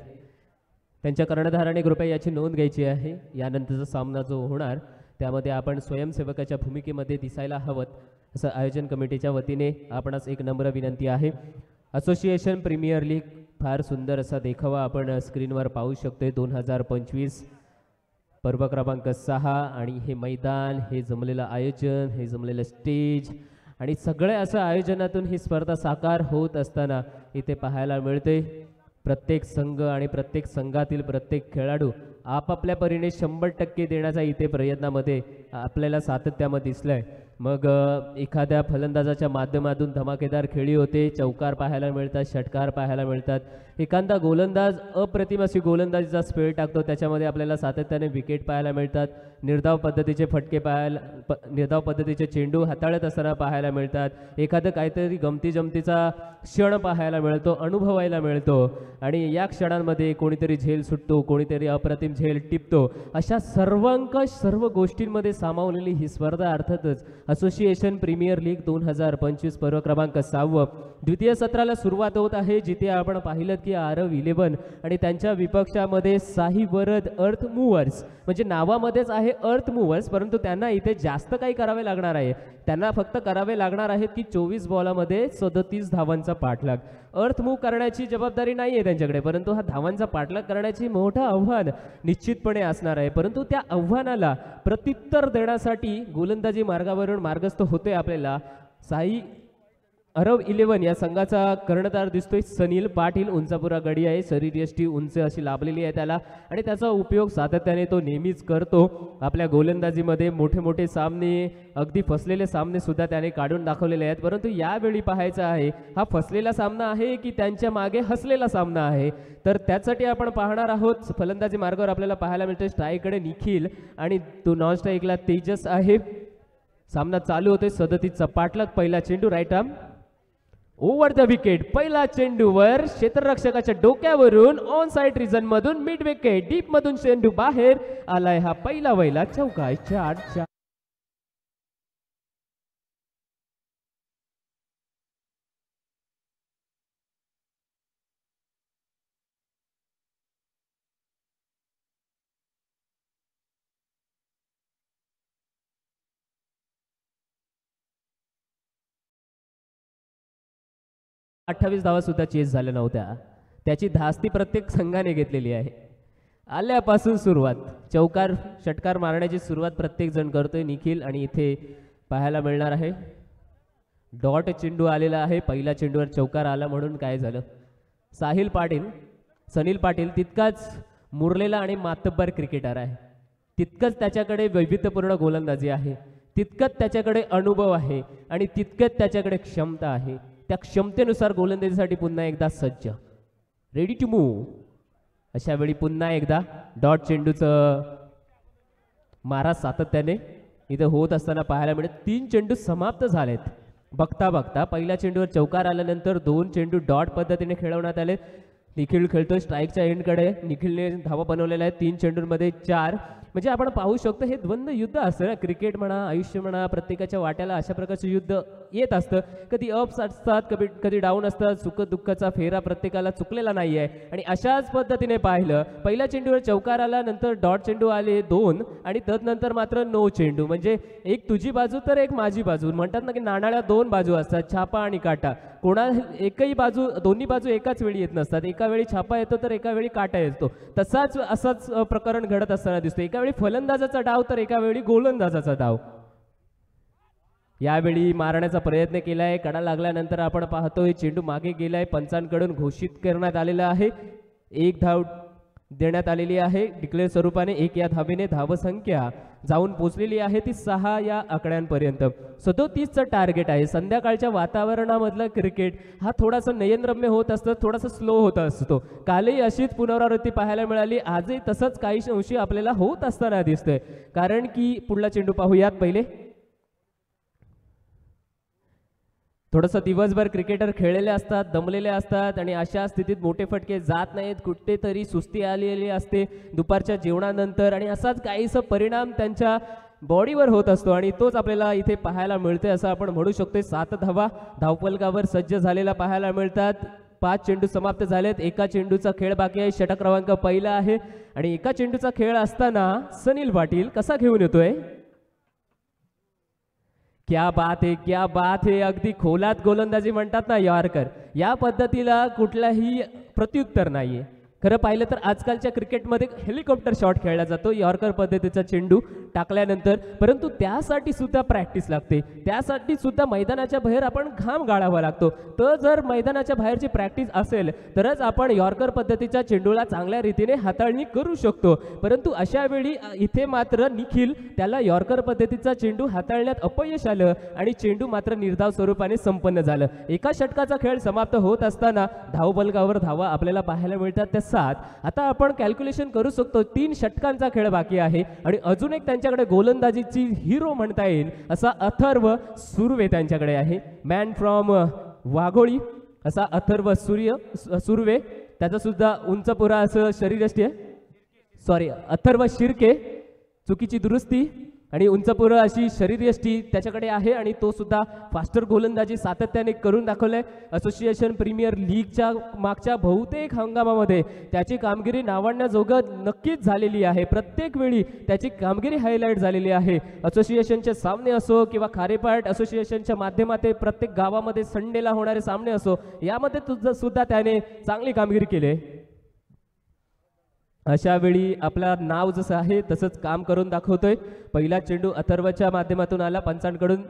Speaker 2: त्यांच्या कर्णधाराने कृपया याची नोंद घ्यायची आहे. यानंतरचा सामना जो होणार त्यामध्ये आपण स्वयंसेवकाच्या भूमिकेमध्ये दिसायला हवं असं आयोजन कमिटीच्या वतीने आपणास एक नम्र विनंती आहे. असोसिएशन प्रीमियर लीग फार सुंदर असा देखावा आपण स्क्रीनवर पाहू शकतोय. 2025 पर्व क्रमांक 6, आणि हे मैदान, हे जमलेलं आयोजन, हे जमलेलं स्टेज, आणि सगळ्या असं आयोजनातून ही स्पर्धा साकार होत असताना इथे पाहायला मिळते. प्रत्येक संघ आणि प्रत्येक संघातील प्रत्येक खेळाडू आपापल्या परीने 100% देण्याचा इथे प्रयत्नामध्ये आपल्याला सातत्यामध्ये दिसलंय. मग एखाद्या फलंदाजाच्या माध्यमातून धमाकेदार खेळी होते, चौकार पाहायला मिळतात, षटकार पाहायला मिळतात. एखादा गोलंदाज अप्रतिम अशी गोलंदाजीचा स्पेल टाकतो, त्याच्यामध्ये आपल्याला सातत्याने विकेट पाहायला मिळतात. निर्धाव पद्धतीचे फटके निर्धाव पद्धतीचे चेंडू हाताळत असताना पाहायला मिळतात. एखादं काहीतरी गमती जमतीचा क्षण पाहायला मिळतो, अनुभवायला मिळतो. आणि या क्षणांमध्ये कोणीतरी झेल सुटतो, कोणीतरी अप्रतिम झेल टिपतो. अशा सर्व गोष्टींमध्ये सामावलेली ही स्पर्धा अर्थातच असोसिएशन प्रीमियर लीग 2025 पर्व क्रमांक 6. द्वितीय सत्राला सुरुवात होत आहे, जिथे आपण पाहिलं की आरव 11 आणि त्यांच्या विपक्षामध्ये साई वरद अर्थ मूव्हर्स, म्हणजे नावामध्येच आहे अर्थ मूव्हर्स, परंतु त्यांना इथे जास्त काही करावे लागणार आहे. त्यांना फक्त करावे लागणार आहे की 24 बॉलामध्ये 37 धावांचा पाठलाग. अर्थ मूव्ह करण्याची जबाबदारी नाही आहे त्यांच्याकडे, परंतु हा धावांचा पाठलाग करण्याची मोठं आव्हान निश्चितपणे असणार आहे. परंतु त्या आव्हानाला प्रत्युत्तर देण्यासाठी गोलंदाजी मार्गावरून मार्गस्थ होते आपल्याला साई अरव 11 या संघाचा कर्णधार दिसतोय सनील पाटील. उंचापुरा गडी आहे, शरीरयष्टी उंच अशी लाभलेली आहे त्याला, आणि त्याचा उपयोग सातत्याने तो नेहमीच करतो. आपल्या गोलंदाजीमध्ये मोठे मोठे सामने, अगदी फसलेले सामने सुद्धा त्याने काढून दाखवलेले आहेत. परंतु यावेळी पाहायचं आहे हा फसलेला सामना आहे की त्यांच्या मागे हसलेला सामना आहे. तर त्यासाठी आपण पाहणार आहोत. फलंदाजी मार्गावर आपल्याला पाहायला मिळते स्ट्राईककडे निखिल आणि तो नॉन स्ट्राईकला तेजस आहे. सामना चालू होतोय, 37चा पाठलाग. पहिला चेंडू right arm over the wicket. पहिला चेंडूवर क्षेत्ररक्षकाच्या डोक्यावरून ऑन साइड रिजन मधून मिड विकेट, डीप मधून चेंडू बाहेर आलाय. हा पहिला वैला चौका. 4 28 धावा सुद्धा चेस झाल्या नव्हत्या. त्याची धास्ती प्रत्येक संघाने घेतलेली आहे. आल्यापासून सुरुवात, चौकार षटकार मारण्याची सुरुवात प्रत्येक जण करतोय. निखिल आणि इथे पाहायला मिळणार आहे डॉट चेंडू आलेला आहे. पहिल्या चेंडूवर चौकार आला म्हणून काय झालं, सनील पाटील तितकाच मुरलेला आणि मातब्बर क्रिकेटर आहे, तितकंच त्याच्याकडे वैविध्यपूर्ण गोलंदाजी आहे, तितकंच त्याच्याकडे अनुभव आहे आणि तितकंच त्याच्याकडे क्षमता आहे. त्या क्षमतेनुसार गोलंदाजीसाठी पुन्हा एकदा सज्ज, रेडी टू मूव्ह. अशा वेळी पुन्हा एकदा डॉट चेंडूचं मारा सातत्याने इथं होत असताना पाहायला मिळत. 3 चेंडू समाप्त झालेत. बघता बघता पहिल्या चेंडूवर चौकार आल्यानंतर 2 चेंडू डॉट पद्धतीने खेळवण्यात आले. निखिल खेळतोय स्ट्राईकच्या एंडकडे. निखिलने धावा बनवलेल्या आहेत 3 चेंडूंमध्ये 4. म्हणजे आपण पाहू शकतो हे द्वंद्व युद्ध असतं ना, क्रिकेट म्हणा, आयुष्य म्हणा, प्रत्येकाच्या वाट्याला अशा प्रकारचं युद्ध येत असतं. कधी अप्स असतात, कधी डाऊन असतात. सुख दुःखाचा फेरा प्रत्येकाला चुकलेला नाही आहे. आणि अशाच पद्धतीने पाहिलं, पहिल्या चेंडूवर चौकार आला, नंतर डॉट चेंडू आले 2 आणि तदनंतर मात्र नो चेंडू. म्हणजे एक तुझी बाजू तर एक माझी बाजू. म्हणतात ना की नाण्याला 2 बाजू असतात, छापा आणि काटा. दोन्ही बाजू एकाच वेळी येत नसतात. एका वेळी छापा येतो तर एका वेळी काटा येतो. असंच प्रकरण घडत असताना दिसतो. एका वेळी फलंदाजाचा डाव तर एका वेळी गोलंदाजाचा डाव. यावेळी मारण्याचा प्रयत्न केलाय, कडा लागल्यानंतर आपण पाहतोय चेंडू मागे गेलाय. पंचांकडून घोषित करण्यात आलेला आहे, 1 धाव देण्यात आलेली आहे डिक्लेअर स्वरूपाने. 1 या धावेने धावसंख्या जाऊन पोचलेली आहे ती 6 या आकड्यांपर्यंत. 37चं टार्गेट आहे. संध्याकाळच्या वातावरणामधलं क्रिकेट हा थोडासा नयनरम्य होत असतं, थोडासा स्लो होत असतो. कालही अशीच पुनरावृत्ती पाहायला मिळाली, आजही तसंच काही अंशी आपल्याला होत असताना दिसतंय. कारण की पुढला चेंडू पाहूयात पहिले. थोडंसं दिवसभर क्रिकेटर खेळलेले असतात, दमलेले असतात आणि अशा स्थितीत मोठे फटके जात नाहीत. कुठेतरी सुस्ती आलेली असते दुपारच्या जेवणानंतर आणि असाच काहीसा परिणाम त्यांच्या बॉडीवर होत असतो आणि तोच आपल्याला इथे पाहायला मिळतोय असं आपण म्हणू शकतो. 7 धावा धावफलकावर सज्ज झालेला पाहायला मिळतात. 5 चेंडू समाप्त झालेत. एका चेंडूचा खेळ बाकी आहे. षटक क्रमांक पहिला आहे आणि एका चेंडूचा खेळ असताना सनील पाटील कसा घेऊन येतोय. क्या बात है, क्या बात है. अगदी खोलात गोलंदाजी म्हणतात ना यॉर्कर, या पद्धतीला कुठलाही प्रत्युत्तर नाहीये. खरं पाहिलं तर आजकालच्या क्रिकेटमध्ये हेलिकॉप्टर शॉट खेळला जातो यॉर्कर पद्धतीचा चेंडू टाकल्यानंतर, परंतु त्यासाठी सुद्धा प्रॅक्टिस लागते, त्यासाठी सुद्धा मैदानाच्या बाहेर आपण घाम गाळावा लागतो. तर जर मैदानाच्या बाहेरची प्रॅक्टिस असेल तरच आपण यॉर्कर पद्धतीच्या चेंडूला चांगल्या रीतीने हाताळणी करू शकतो. परंतु अशा वेळी इथे मात्र निखिल त्याला यॉर्कर पद्धतीचा चेंडू हाताळण्यात अपयश आलं आणि चेंडू मात्र निर्धाव स्वरूपाने संपन्न झालं. एका षटकाचा खेळ समाप्त होत असताना धावबलकावर धावा आपल्याला पाहायला मिळतात त्या 7. आता आपण कॅल्क्युलेशन करू शकतो 3 षटकांचा खेळ बाकी आहे आणि अजून एक त्यांच्याकडे गोलंदाजीची हिरो म्हणता येईल असा अथर्व सुर्वे त्यांच्याकडे आहे. मॅन फ्रॉम वाघोळी असा अथर्व सुर्वे, त्याचा सुद्धा उंचपुरा असं शरीरयष्टी आहे, सॉरी अथर्व शिर्के, चुकीची दुरुस्ती, आणि उंचपुरं अशी शरीरयष्टी त्याच्याकडे आहे आणि तो सुद्धा फास्टर गोलंदाजी सातत्याने करून दाखवलंय. असोसिएशन प्रीमियर लीगच्या मागच्या बहुतेक हंगामामध्ये त्याची कामगिरी नावाडण्याजोगं नक्कीच झालेली आहे. प्रत्येक वेळी त्याची कामगिरी हायलाईट झालेली आहे. असोसिएशनचे सामने असो किंवा खारेपाट असोसिएशनच्या माध्यमातून प्रत्येक गावामध्ये संडेला होणारे सामने असो, यामध्ये सुद्धा त्याने चांगली कामगिरी केली आहे. अशा वेळी आपला नाव जसं आहे तसंच काम करून दाखवतोय. पहिला चेंडू अथर्वच्या माध्यमातून आला, पंचांकडून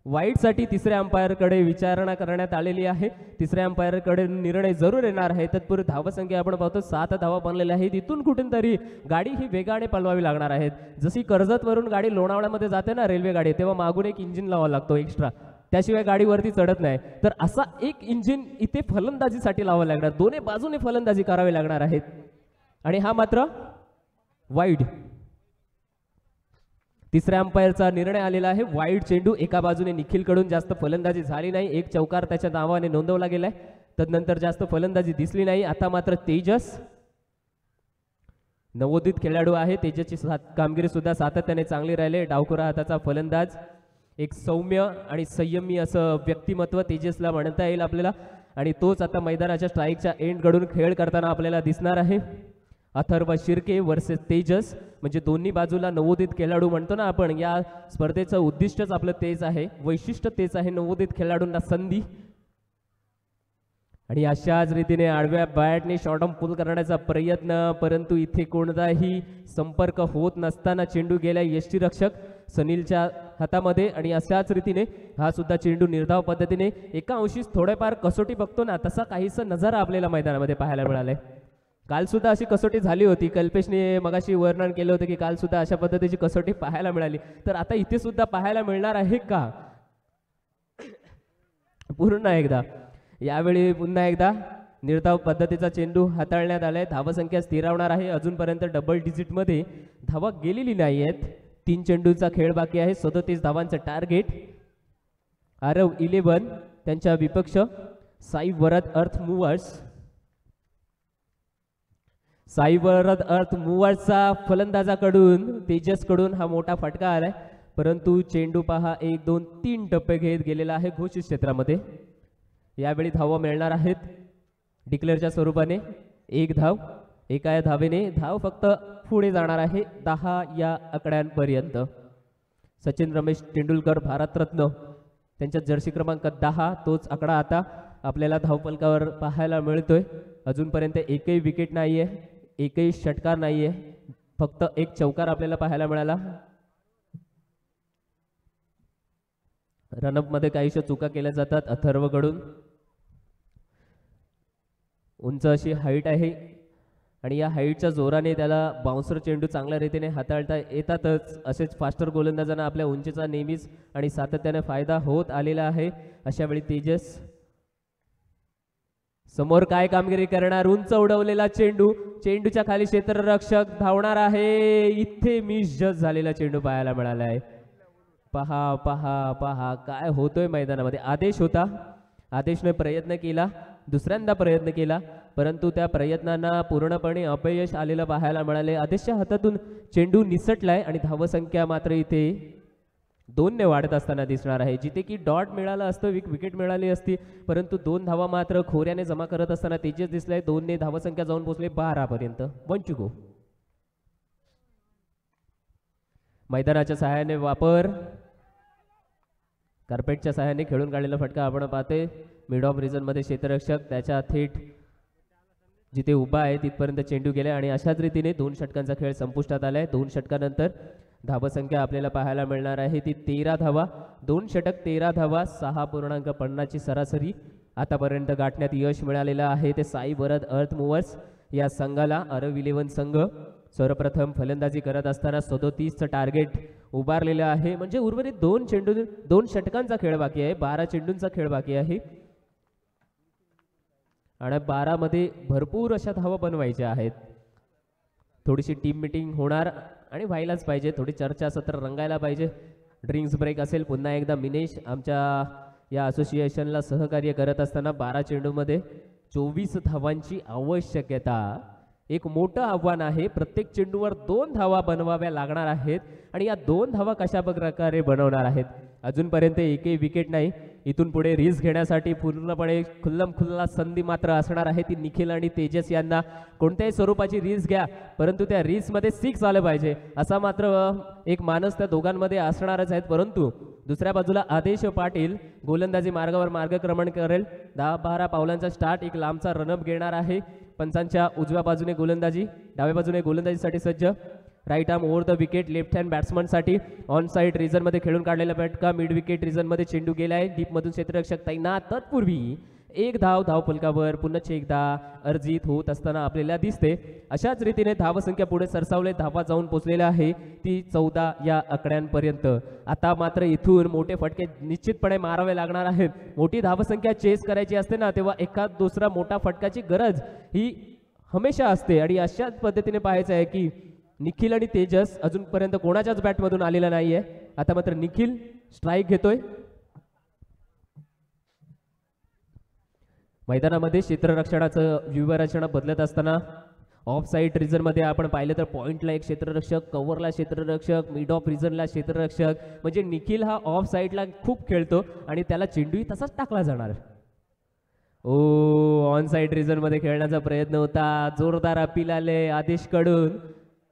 Speaker 2: वाईटसाठी तिसऱ्या अंपायरकडे विचारणा करण्यात आलेली आहे. तिसऱ्या अंपायरकडे निर्णय जरूर येणार आहे. तत्पूर्वी धावसंख्या आपण पाहतो 7 धावा बनलेल्या आहेत. इथून कुठून तरी गाडी ही वेगाने पळवावी लागणार आहेत. जशी कर्जतवरून गाडी लोणावळ्यामध्ये जाते ना रेल्वे गाडी, तेव्हा मागून एक इंजिन लावावं लागतो एक्स्ट्रा, त्याशिवाय गाडीवरती चढत नाही. तर असा एक इंजिन इथे फलंदाजीसाठी लावावं लागणार, दोन्ही बाजूने फलंदाजी करावी लागणार आहेत. आणि हा मात्र वाईड, तिसऱ्या अंपायरचा निर्णय आलेला आहे. वाईड चेंडू, एका बाजूने निखिलकडून जास्त फलंदाजी झाली नाही, एक चौकार त्याच्या नावाने नोंदवला गेलाय, तदनंतर जास्त फलंदाजी दिसली नाही. आता मात्र तेजस नवोदित खेळाडू आहे, तेजसची कामगिरी सुद्धा सातत्याने चांगली राहिली. डावखुरा हाताचा फलंदाज, एक सौम्य आणि संयमी असं व्यक्तिमत्व तेजसला म्हणता येईल आपल्याला, आणि तोच आता मैदानाच्या स्ट्राईकच्या एंडकडून खेळ करताना आपल्याला दिसणार आहे. अथर्व शिर्के वर्सेस तेजस, म्हणजे दोन्ही बाजूला नवोदित खेळाडू म्हणतो ना आपण. या स्पर्धेचं उद्दिष्टच आपलं तेच आहे, वैशिष्ट्य तेच आहे, नवोदित खेळाडूंना संधी. आणि अशाच रीतीने आडव्या बॅटने शॉर्ट ऑन पुल करण्याचा प्रयत्न, परंतु इथे कोणताही संपर्क होत नसताना चेंडू गेला यष्टीरक्षक सनीलच्या हातामध्ये. आणि अशाच रीतीने हा सुद्धा चेंडू निर्धाव पद्धतीने एका अंशीच थोडेफार कसोटी बघतो ना तसा काहीसा नजारा आपल्याला मैदानामध्ये पाहायला मिळालाय. काल सुद्धा अशी कसोटी झाली होती, कल्पेशने मगाशी वर्णन केलं होतं की काल सुद्धा अशा पद्धतीची कसोटी पाहायला मिळाली. तर आता इथे सुद्धा पाहायला मिळणार आहे का पुन्हा एकदा, यावेळी पुन्हा एकदा निर्धाव पद्धतीचा चेंडू हाताळण्यात आलाय. धावसंख्या स्थिरावणार आहे, अजूनपर्यंत डबल डिजिटमध्ये धावा गेलेली नाही आहेत. 3 चेंडूचा खेळ बाकी आहे, 37 धावांचं टार्गेट. आरव 11 त्यांच्या विपक्ष साई वरद अर्थ मूव्हर्स, साई वरद अर्थ मूव्हर्सचा फलंदाजाकडून तेजसकडून हा मोठा फटका आलाय, परंतु चेंडू पहा 1 2 3 टप्पे घेत गेलेला आहे घोषित क्षेत्रामध्ये. यावेळी धावा मिळणार आहेत डिक्लेअरच्या स्वरूपाने. 1 धाव, एका धावेने धाव फक्त पुढे जाणार आहे 10 या आकड्यांपर्यंत. सचिन रमेश तेंडुलकर भारतरत्न त्यांच्या जर्सी क्रमांक 10, तोच आकडा आता आपल्याला धावफलकावर पाहायला मिळतोय. अजूनपर्यंत एकही विकेट नाहीये, एकही षटकार नाहीये, फक्त एक चौकार आपल्याला पाहायला मिळाला. रनअप मध्ये काहीशा चुका केल्या जातात अथर्वकडून. उंच अशी हाईट आहे आणि या हाईटच्या जोराने त्याला बाउन्सर चेंडू चांगल्या रीतीने हाताळता येतातच. असेच फास्टर गोलंदाजांना आपल्या उंचीचा नेहमीच आणि सातत्याने फायदा होत आलेला आहे. अशा वेळी तेजस समोर काय कामगिरी करणार, उंच उडवलेला चेंडू, चेंडूच्या खाली क्षेत्ररक्षक धावणार आहे. इथे मिस जस्ट झालेला चेंडू पाहायला मिळाला आहे. पहा पहा पहा काय होतोय मैदानामध्ये. आदेश होता, आदेशने प्रयत्न केला, दुसऱ्यांदा प्रयत्न केला, परंतु त्या प्रयत्नांना पूर्णपणे अपयश आलेलं पाहायला मिळाले. आदेशच्या हातातून चेंडू निसटलाय आणि धावसंख्या मात्र इथे 2 ने वाढत असताना दिसणार आहे. जिथे की डॉट मिळालं असतं, विकेट मिळाली असती, परंतु 2 धावा मात्र खोऱ्याने जमा करत असताना तेजस दिसलाय. 2 ने धावसंख्या जाऊन पोहोचले 12 पर्यंत. 1 to go. मैदानाच्या सहाय्याने वापर, कार्पेटच्या सहाय्याने खेळून काढलेला फटका आपण पाहतोय. मिड ऑफ रिजन मध्ये क्षेत्ररक्षक त्याच्या थेट जिथे उभा आहे तिथपर्यंत चेंडू गेला आणि अशाच रीतीने 2 षटकांचा खेळ संपुष्टात आलाय. 2 षटकानंतर धावसंख्या आपल्याला पाहायला मिळणार आहे ती 13 धावा. 2 षटक 13 धावा, 6.50 ची सरासरी आतापर्यंत गाठण्यात यश मिळालेलं आहे. ते साई भरत अर्थ मूव्हर्स या संघाला. अरब 11 संघ सर्वप्रथम फलंदाजी करत असताना 37चं टार्गेट उभारलेलं आहे. म्हणजे उर्वरित 2 षटकांचा खेळ बाकी आहे, 12 चेंडूंचा खेळ बाकी आहे आणि 12 मध्ये भरपूर अशा धावा बनवायच्या आहेत. थोडीशी टीम मीटिंग होणार आणि व्हायलाच पाहिजे, थोडी चर्चासत्र रंगायला पाहिजे. ड्रिंक्स ब्रेक असेल. पुन्हा एकदा मिनेश आमच्या या असोसिएशनला सहकार्य करत असताना 12 चेंडूमध्ये 24 धावांची आवश्यकता. एक मोठं आव्हान आहे. प्रत्येक चेंडूवर 2 धावा बनवाव्या लागणार आहेत आणि या 2 धावा कशा प्रकारे बनवणार आहेत. अजूनपर्यंत एकही विकेट नाही. इथून पुढे रिस्क घेण्यासाठी पूर्णपणे खुल्ला संधी मात्र असणार आहे ती निखिल आणि तेजस यांना. कोणत्याही स्वरूपाची रिस्क घ्या, परंतु त्या रिस्कमध्ये 6 आलं पाहिजे असा मात्र एक मानस त्या दोघांमध्ये असणारच आहेत. परंतु दुसऱ्या बाजूला आदेश पाटील गोलंदाजी मार्गावर मार्गक्रमण करेल. 10-12 पावलांचा स्टार्ट, एक लांबचा रनअप घेणार आहे. पंचांच्या उजव्या बाजूने गोलंदाजी, डाव्या बाजूने गोलंदाजीसाठी सज्ज. Right arm over the wicket, left hand बॅट्समनसाठी ऑन साईड रिझनमध्ये खेळून काढलेला फटका. मिड विकेट रिझनमध्ये चेंडू गेलाय. डीपमधून क्षेत्ररक्षक तैनात. तत्पूर्वी एक धावफलकावर पुन्हा एकदा अर्जित होत असताना आपल्याला दिसते. अशाच रीतीने धावसंख्या पुढे सरसावले. धावा जाऊन पोहोचलेल्या आहे ती 14 या आकड्यांपर्यंत. आता मात्र इथून मोठे फटके निश्चितपणे मारावे लागणार आहेत. मोठी धावसंख्या चेस करायची असते ना, तेव्हा एखाद दुसरा मोठा फटकाची गरज ही हमेशा असते आणि अशाच पद्धतीने पाहायचं आहे की निखिल आणि तेजस अजूनपर्यंत कोणाच्याच बॅटमधून आलेला नाहीये. आता मात्र निखिल स्ट्राईक घेतोय. मैदानामध्ये क्षेत्ररक्षणाचं व्यूहरचना बदलत असताना ऑफ साईड रिझनमध्ये आपण पाहिलं तर पॉइंटला एक क्षेत्ररक्षक, कव्हरला क्षेत्ररक्षक, मिड ऑफ रिझनला क्षेत्ररक्षक. म्हणजे निखिल हा ऑफ साईडला खूप खेळतो आणि त्याला चेंडूही तसाच टाकला जाणार. ऑन साईड रिझनमध्ये खेळण्याचा प्रयत्न होता. जोरदार अपील आले आदेशकडून.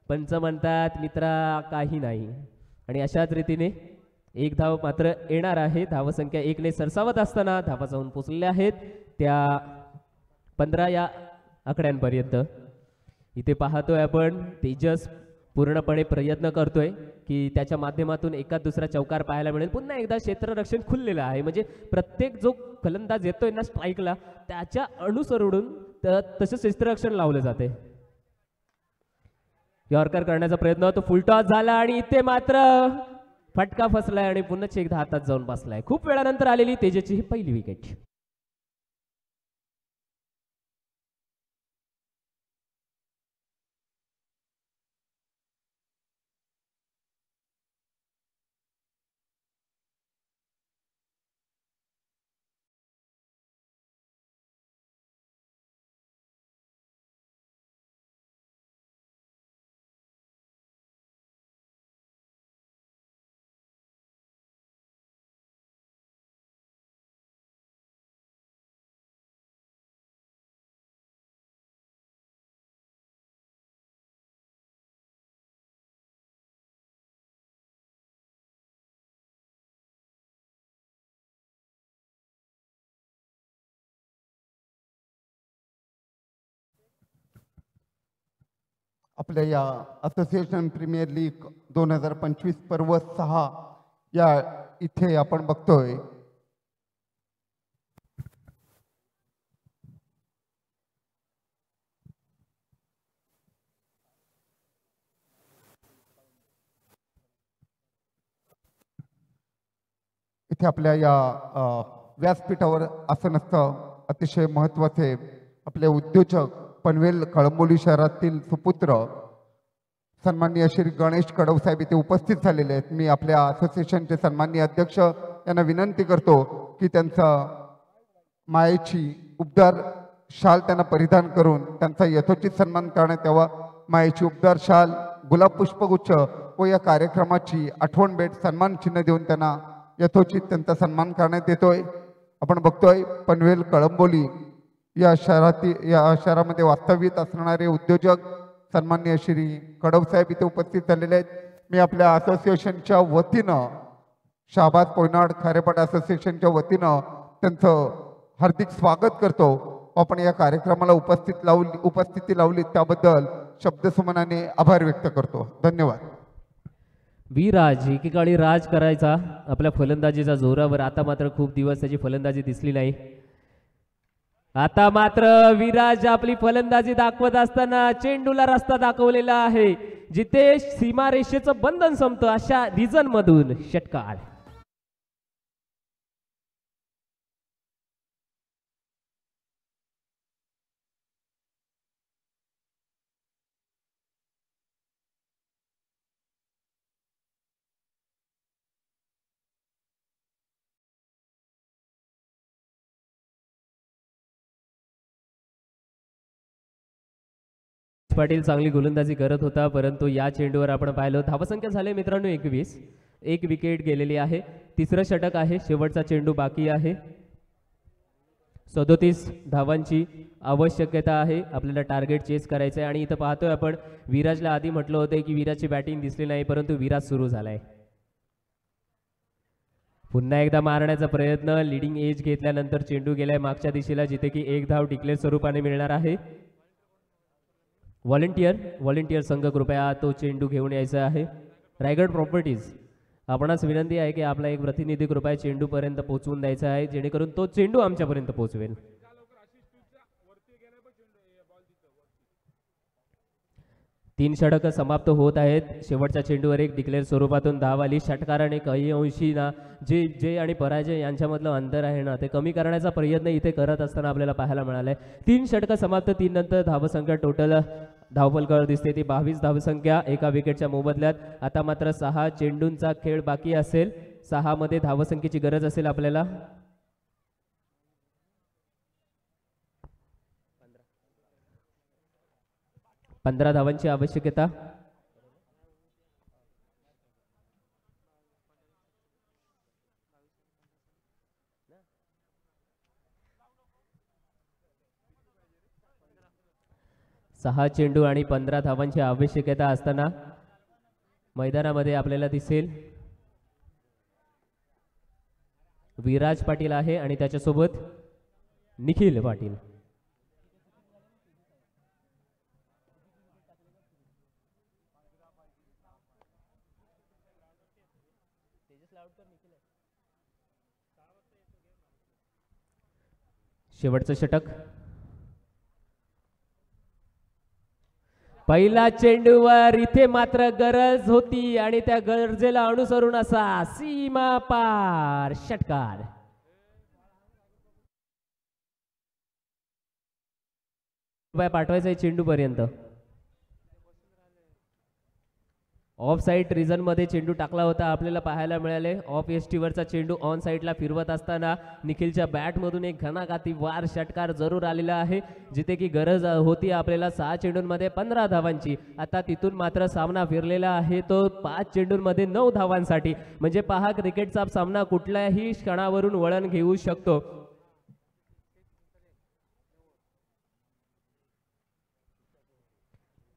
Speaker 2: पंच म्हणतात मित्रा काही नाही आणि अशाच रीतीने एक धाव मात्र येणार आहे. धावसंख्या 1 ने सरसावत असताना धावा जाऊन पोचलेल्या आहेत त्या 15 या आकड्यांपर्यंत. इथे पाहतोय आपण तेजस पूर्णपणे प्रयत्न करतोय की त्याच्या माध्यमातून एका दुसरा चौकार पाहायला मिळेल. पुन्हा एकदा क्षेत्ररक्षण खुललेलं आहे. म्हणजे प्रत्येक जो फलंदाज येतोय ना स्ट्राईकला त्याच्या अनुसरून तसं क्षेत्ररक्षण लावलं जाते. यॉर्कर करण्याचा प्रयत्न तो फुलटॉस झाला आणि इथे मात्र फटका फसलाय आणि पुन्हा एकदा हातात जाऊन बसलाय. खूप वेळानंतर आलेली तेजसची ही पहिली विकेट.
Speaker 4: आपल्या या असोसिएशन प्रीमियर लीग 2025 पर्व 6 या इथे आपण बघतोय इथे आपल्या या व्यासपीठावर आसन अतिशय महत्त्वाचे आपले उद्योजक पनवेल कळंबोली शहरातील सुपुत्र सन्माननीय श्री गणेश कडव साहेब इथे उपस्थित झालेले आहेत. मी आपल्या असोसिएशनचे सन्माननीय अध्यक्ष यांना विनंती करतो की त्यांचा मायेची उबदार शाल त्यांना परिधान करून त्यांचा यथोचित सन्मान करण्यात यावा. मायेची उबदार शाल, गुलाब पुष्पगुच्छ व या कार्यक्रमाची आठवण भेट सन्मान चिन्ह देऊन त्यांना यथोचित त्यांचा सन्मान करण्यात येतोय. आपण बघतोय पनवेल कळंबोली या शहरामध्ये वास्तव्यात असणारे उद्योजक सन्माननीय श्री कडव साहेब इथे उपस्थित झालेले आहेत. मी आपल्या असोसिएशनच्या वतीनं शहाबाद पोयनाड खारेपाट असोसिएशनच्या वतीनं त्यांचं हार्दिक स्वागत करतो आपण या कार्यक्रमाला उपस्थिती लावली त्याबद्दल शब्दसुमनाने आभार व्यक्त करतो. धन्यवाद.
Speaker 2: विराज एकेकाळी राज करायचा आपल्या फलंदाजीच्या जोरावर, आता मात्र खूप दिवस त्याची फलंदाजी दिसली नाही. आता मात्र विराज आपली फलंदाजी दाखवत असताना चेंडूला रस्ता दाखवलेला आहे, जिथे सीमारेषेचं बंधन संपतं अशा रिजन मधून षटकार. पाटील चांगली गोलंदाजी करत होता, परंतु या चेंडूवर आपण पाहिलं धावसंख्या झाले मित्रांनो 21. एक विकेट गेलेली आहे. तिसरं षटक आहे, शेवटचा चेंडू बाकी आहे. 37 धावांची आवश्यकता आहे, आपल्याला टार्गेट चेस करायचं आहे. आणि इथं पाहतोय आपण विराजला आधी म्हटलं होतं की विराजची बॅटिंग दिसली नाही, परंतु विराज सुरू झालाय. पुन्हा एकदा मारण्याचा प्रयत्न, लिडिंग एज घेतल्यानंतर चेंडू गेलाय मागच्या दिशेला, जिथे की एक धाव डिक्लेअर स्वरूपाने मिळणार आहे. व्हॉलेंटियर संघ कृपया तो चेंडू घेऊन यायचा आहे. रायगड प्रॉपर्टीज आपणास विनंती आहे की आपला एक प्रतिनिधी कृपया चेंडू पर्यंत पोहोचवून द्यायचा आहे, जेणेकरून तो चेंडू आमच्यापर्यंत पोहोचवेल. 3 षटक समाप्त होत आहेत. शेवटच्या चेंडूवर एक डिक्लेअर स्वरूपातून धाव आली. षटकाराने काही अंशी ना जे आणि पराजय यांच्यामधलं अंतर आहे ना ते कमी करण्याचा प्रयत्न इथे करत असताना आपल्याला पाहायला मिळालंय. 3 षटक समाप्त, 3 नंतर धावसंख्या टोटल धावफलकावर दिसते ती 22 धावसंख्या एका विकेटच्या मोबदल्यात. आता मात्र 6 चेंडूंचा खेळ बाकी असेल. 6 मध्ये धावसंख्येची गरज असेल आपल्याला. 15 धावांची आवश्यकता. सहा चेंडू आणि 15 धावांची आवश्यकता असताना मैदानामध्ये आपल्याला दिसेल विराज पाटील आहे आणि त्याच्यासोबत निखिल पाटील. शेवटचं षटक. पहिला चेंडूवर इथे मात्र गरज होती आणि त्या गरजेला अनुसरून असा सीमा पार षटकार. पाठवायचा चेंडू पर्यंत. ऑफ साईड रिझन मध्ये चेंडू टाकला होता आपल्याला पाहायला मिळाले. ऑफ एसटी वरचा चेंडू ऑन साईडला फिरवत असताना निखिलच्या बॅट मधून एक घणाघाती वार षटकार जरूर आलेला आहे, जिथे की गरज होती आपल्याला 6 चेंडूंमध्ये 15 धावांची. आता तिथून मात्र सामना फिरलेला आहे तो 5 चेंडूंमध्ये 9 धावांसाठी. म्हणजे पहा क्रिकेटचा सामना कुठल्याही क्षणावरून वळण घेऊ शकतो.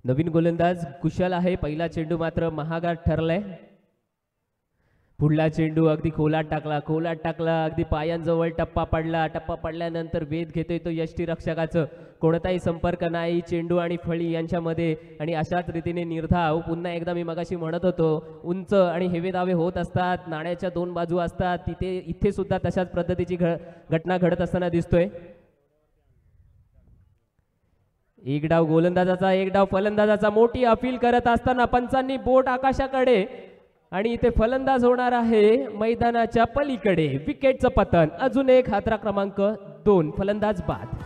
Speaker 2: नवीन गोलंदाज कुशल आहे. पहिला चेंडू मात्र महागात ठरलाय. पुढला चेंडू अगदी खोलात टाकला अगदी पायांजवळ टप्पा पडल्यानंतर वेध घेतोय तो यष्टीरक्षकाचं. कोणताही संपर्क नाही चेंडू आणि फळी यांच्यामध्ये आणि अशाच रीतीने निर्धाव. पुन्हा एकदा मी मगाशी म्हणत होतो उंच आणि हेवे दावे होत असतात, नाण्याच्या 2 बाजू असतात. इथे सुद्धा तशाच पद्धतीची घटना घडत असताना दिसतोय. एक डाव गोलंदाजाचा, एक डाव फलंदाजाचा. मोठी अपील करत असताना पंचांनी बोट आकाशाकडे आणि इथे फलंदाज होणार आहे मैदानाच्या पलीकडे. विकेटचं पतन. अजून एक हातरा क्रमांक 2 फलंदाज बाद.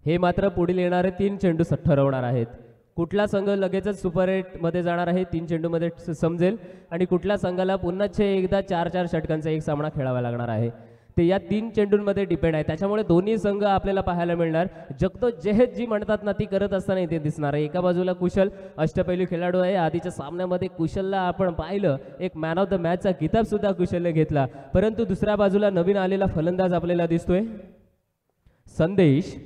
Speaker 2: हे मात्र पुढील येणारे 3 चेंडू ठरवणार आहेत. कुठला संघ लगेचच सुपर 8 मध्ये जाणार आहे 3 चेंडू मध्ये समजेल आणि कुठल्या संघाला पुन्हा एकदा 4-4 षटकांचा एक सामना खेळावा लागणार आहे. ते या 3 चेंडूंमध्ये डिपेंड आहे. त्याच्यामुळे दोन्ही संघ आपल्याला पाहायला मिळणार. जगदोजहद जी म्हणतात ना ती करत असताना इथे दिसणार आहे. एका बाजूला कुशल अष्टपैलू खेळाडू आहे. आधीच्या सामन्यामध्ये कुशलला आपण पाहिलं, एक मॅन ऑफ द मॅचचा किताब सुद्धा कुशलने घेतला. परंतु दुसऱ्या बाजूला नवीन आलेला फलंदाज आपल्याला दिसतोय संदेश.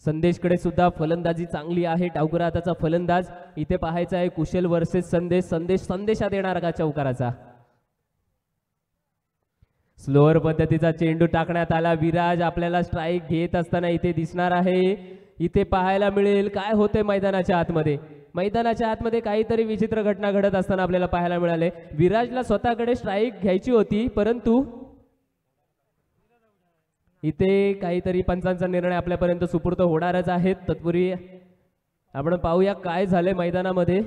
Speaker 2: संदेशकडे सुद्धा फलंदाजी चांगली आहे. डावखुर हाताचा फलंदाज इथे पाहायचा आहे. कुशल वर्सेस संदेश. संदेशात येणार का चौकाराचा? स्लोअर पद्धतीचा चेंडू टाकण्यात आला. विराज आपल्याला स्ट्राईक घेत असताना इथे दिसणार आहे. इथे पाहायला मिळेल काय होते मैदानाच्या आतमध्ये. मैदानाच्या आतमध्ये काहीतरी विचित्र घटना घडत असताना आपल्याला पाहायला मिळाले. विराजला स्वतःकडे स्ट्राईक घ्यायची होती, परंतु इथे काहीतरी पंचांचा निर्णय आपल्यापर्यंत सुपूर्द होणारच आहेत. तत्पूर्वी आपण पाहूया काय झाले मैदानामध्ये.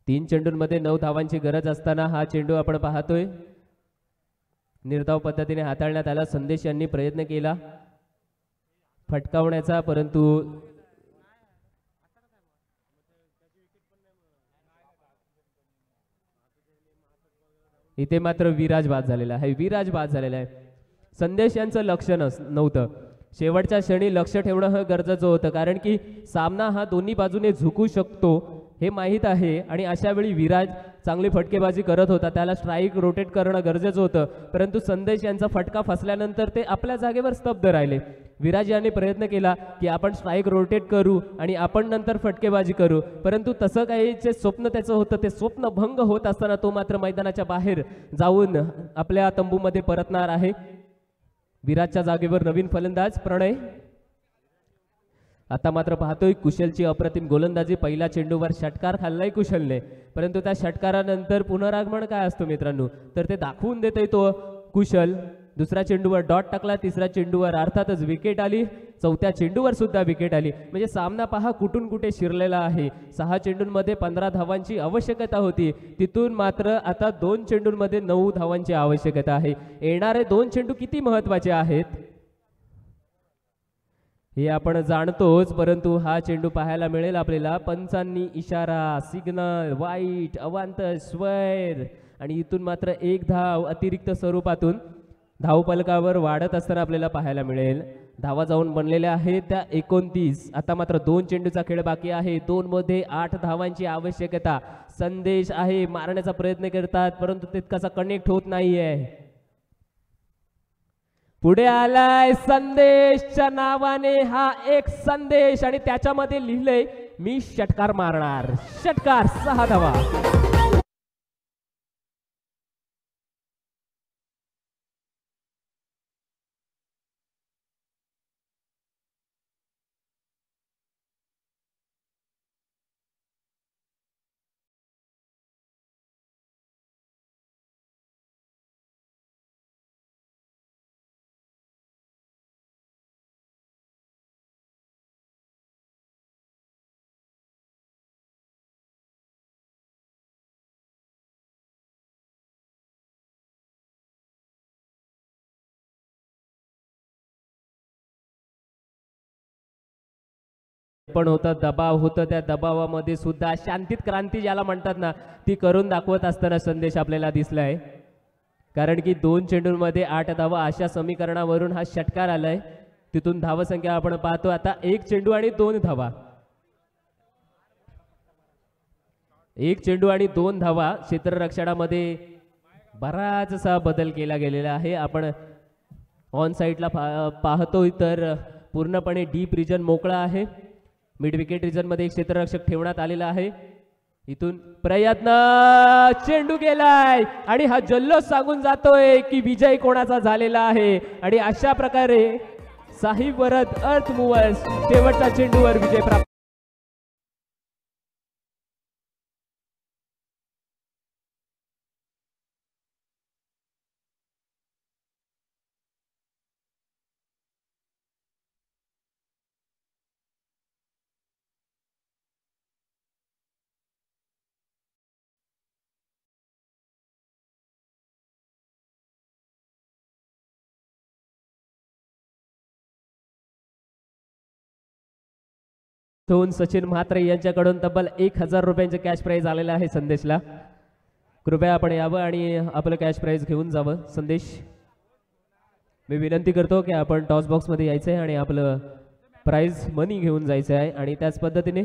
Speaker 2: तीन चेंडूंमध्ये 9 धावांची गरज असताना हा चेंडू आपण पाहतोय निर्धाव पद्धतीने हाताळण्यात आला. संदेश यांनी प्रयत्न केला फटकावण्याचा, परंतु इथे मात्र विराज बाद झालेला आहे. विराज बाद झालेला आहे. संदेश यांचं लक्ष नव्हतं. शेवटच्या क्षणी लक्ष ठेवणं हे गरजेचं होतं, कारण की सामना हा दोन्ही बाजूने झुकू शकतो हे माहीत आहे. आणि अशा वेळी विराज चांगली फटकेबाजी करत होता, त्याला स्ट्राईक रोटेट करणं गरजेचं होतं. परंतु संदेश यांचा फटका फसल्यानंतर ते आपल्या जागेवर स्तब्ध राहिले. विराज यांनी प्रयत्न केला की आपण स्ट्राईक रोटेट करू आणि आपण नंतर फटकेबाजी करू, परंतु तसं काही जे स्वप्न त्याचं होतं ते स्वप्न भंग होत असताना तो मात्र मैदानाच्या बाहेर जाऊन आपल्या तंबूमध्ये परतणार आहे. विराजच्या जागेवर नवीन फलंदाज प्रणय. आता मात्र पाहतोय कुशलची अप्रतिम गोलंदाजी. पहिल्या चेंडूवर षटकार खाल्लाय कुशलने, परंतु त्या षटकारानंतर पुनरागमन काय असतो मित्रांनो, तर ते दाखवून देतोय तो कुशल. दुसऱ्या चेंडूवर डॉट टाकला, तिसऱ्या चेंडूवर अर्थातच विकेट आली, चौथ्या चेंडूवर सुद्धा विकेट आली. म्हणजे सामना पहा कुठून कुठे शिरलेला आहे. 6 चेंडूंमध्ये 15 धावांची आवश्यकता होती, तिथून मात्र आता 2 चेंडूंमध्ये 9 धावांची आवश्यकता आहे. येणारे 2 चेंडू किती महत्वाचे आहेत हे आपण जाणतोच, परंतु हा चेंडू पाहायला मिळेल आपल्याला. पंचांनी इशारा, सिग्नल, वाईट, अवांतर, स्वैर आणि इथून मात्र 1 धाव अतिरिक्त स्वरूपातून धावपलकावर वाढत असताना आपल्याला पाहायला मिळेल. धावा जाऊन बनलेल्या आहेत त्या 29. आता मात्र 2 चेंडूचा खेळ बाकी आहे. 2 मध्ये 8 धावांची आवश्यकता. संदेश आहे, मारण्याचा प्रयत्न करतात, परंतु तितकासा कनेक्ट होत नाहीये. पुढे आलाय संदेशच्या नावाने हा एक संदेश आणि त्याच्यामध्ये लिहिलंय मी षटकार मारणार. षटकार, 6 धावा. पण होतं, दबाव होतं, त्या दबावामध्ये सुद्धा शांतीत क्रांती ज्याला म्हणतात ना ती करून दाखवत असताना संदेश आपल्याला दिसलाय. कारण की 2 चेंडूंमध्ये 8 धावा अशा समीकरणावरून हा षटकार आलाय. तिथून धावसंख्या आपण पाहतो आता 1 चेंडू आणि 2 धावा. 1 चेंडू आणि 2 धावा. क्षेत्ररक्षणामध्ये बराचसा बदल केला गेलेला आहे. आपण ऑन साईडला पाहतोय तर पूर्णपणे डीप रिजन मोकळा आहे. मिड विकेट रिजन मध्ये एक क्षेत्ररक्षक ठेवण्यात आलेला आहे. इथून प्रयत्न, चेंडू गेलाय आणि हा जल्लोष सांगून जातोय की विजय कोणाचा झालेला आहे. आणि अशा प्रकारे साहिब वरद अर्थ मूव्हर्स शेवटच्या चेंडूवर विजय प्राप्त. दोन सचिन म्हात्रे यांच्याकडून तब्बल 1000 रुपयांचे कॅश प्राइज आलेलं आहे संदेशला. कृपया आपण यावं आणि आपलं कॅश प्राइज घेऊन जावं. संदेश, मी विनंती करतो की आपण टॉस बॉक्समध्ये यायचं आहे आणि आपलं प्राइज मनी घेऊन जायचं आहे. आणि त्याच पद्धतीने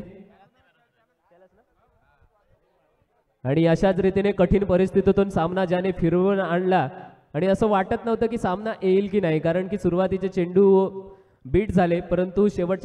Speaker 2: आणि अशाच रीतीने कठीण परिस्थितीतून सामना ज्याने फिरवून आणला आणि असं वाटत नव्हतं की सामना येईल की नाही, कारण की सुरुवातीचे चेंडू बीट झाले, परंतु शेवटच्या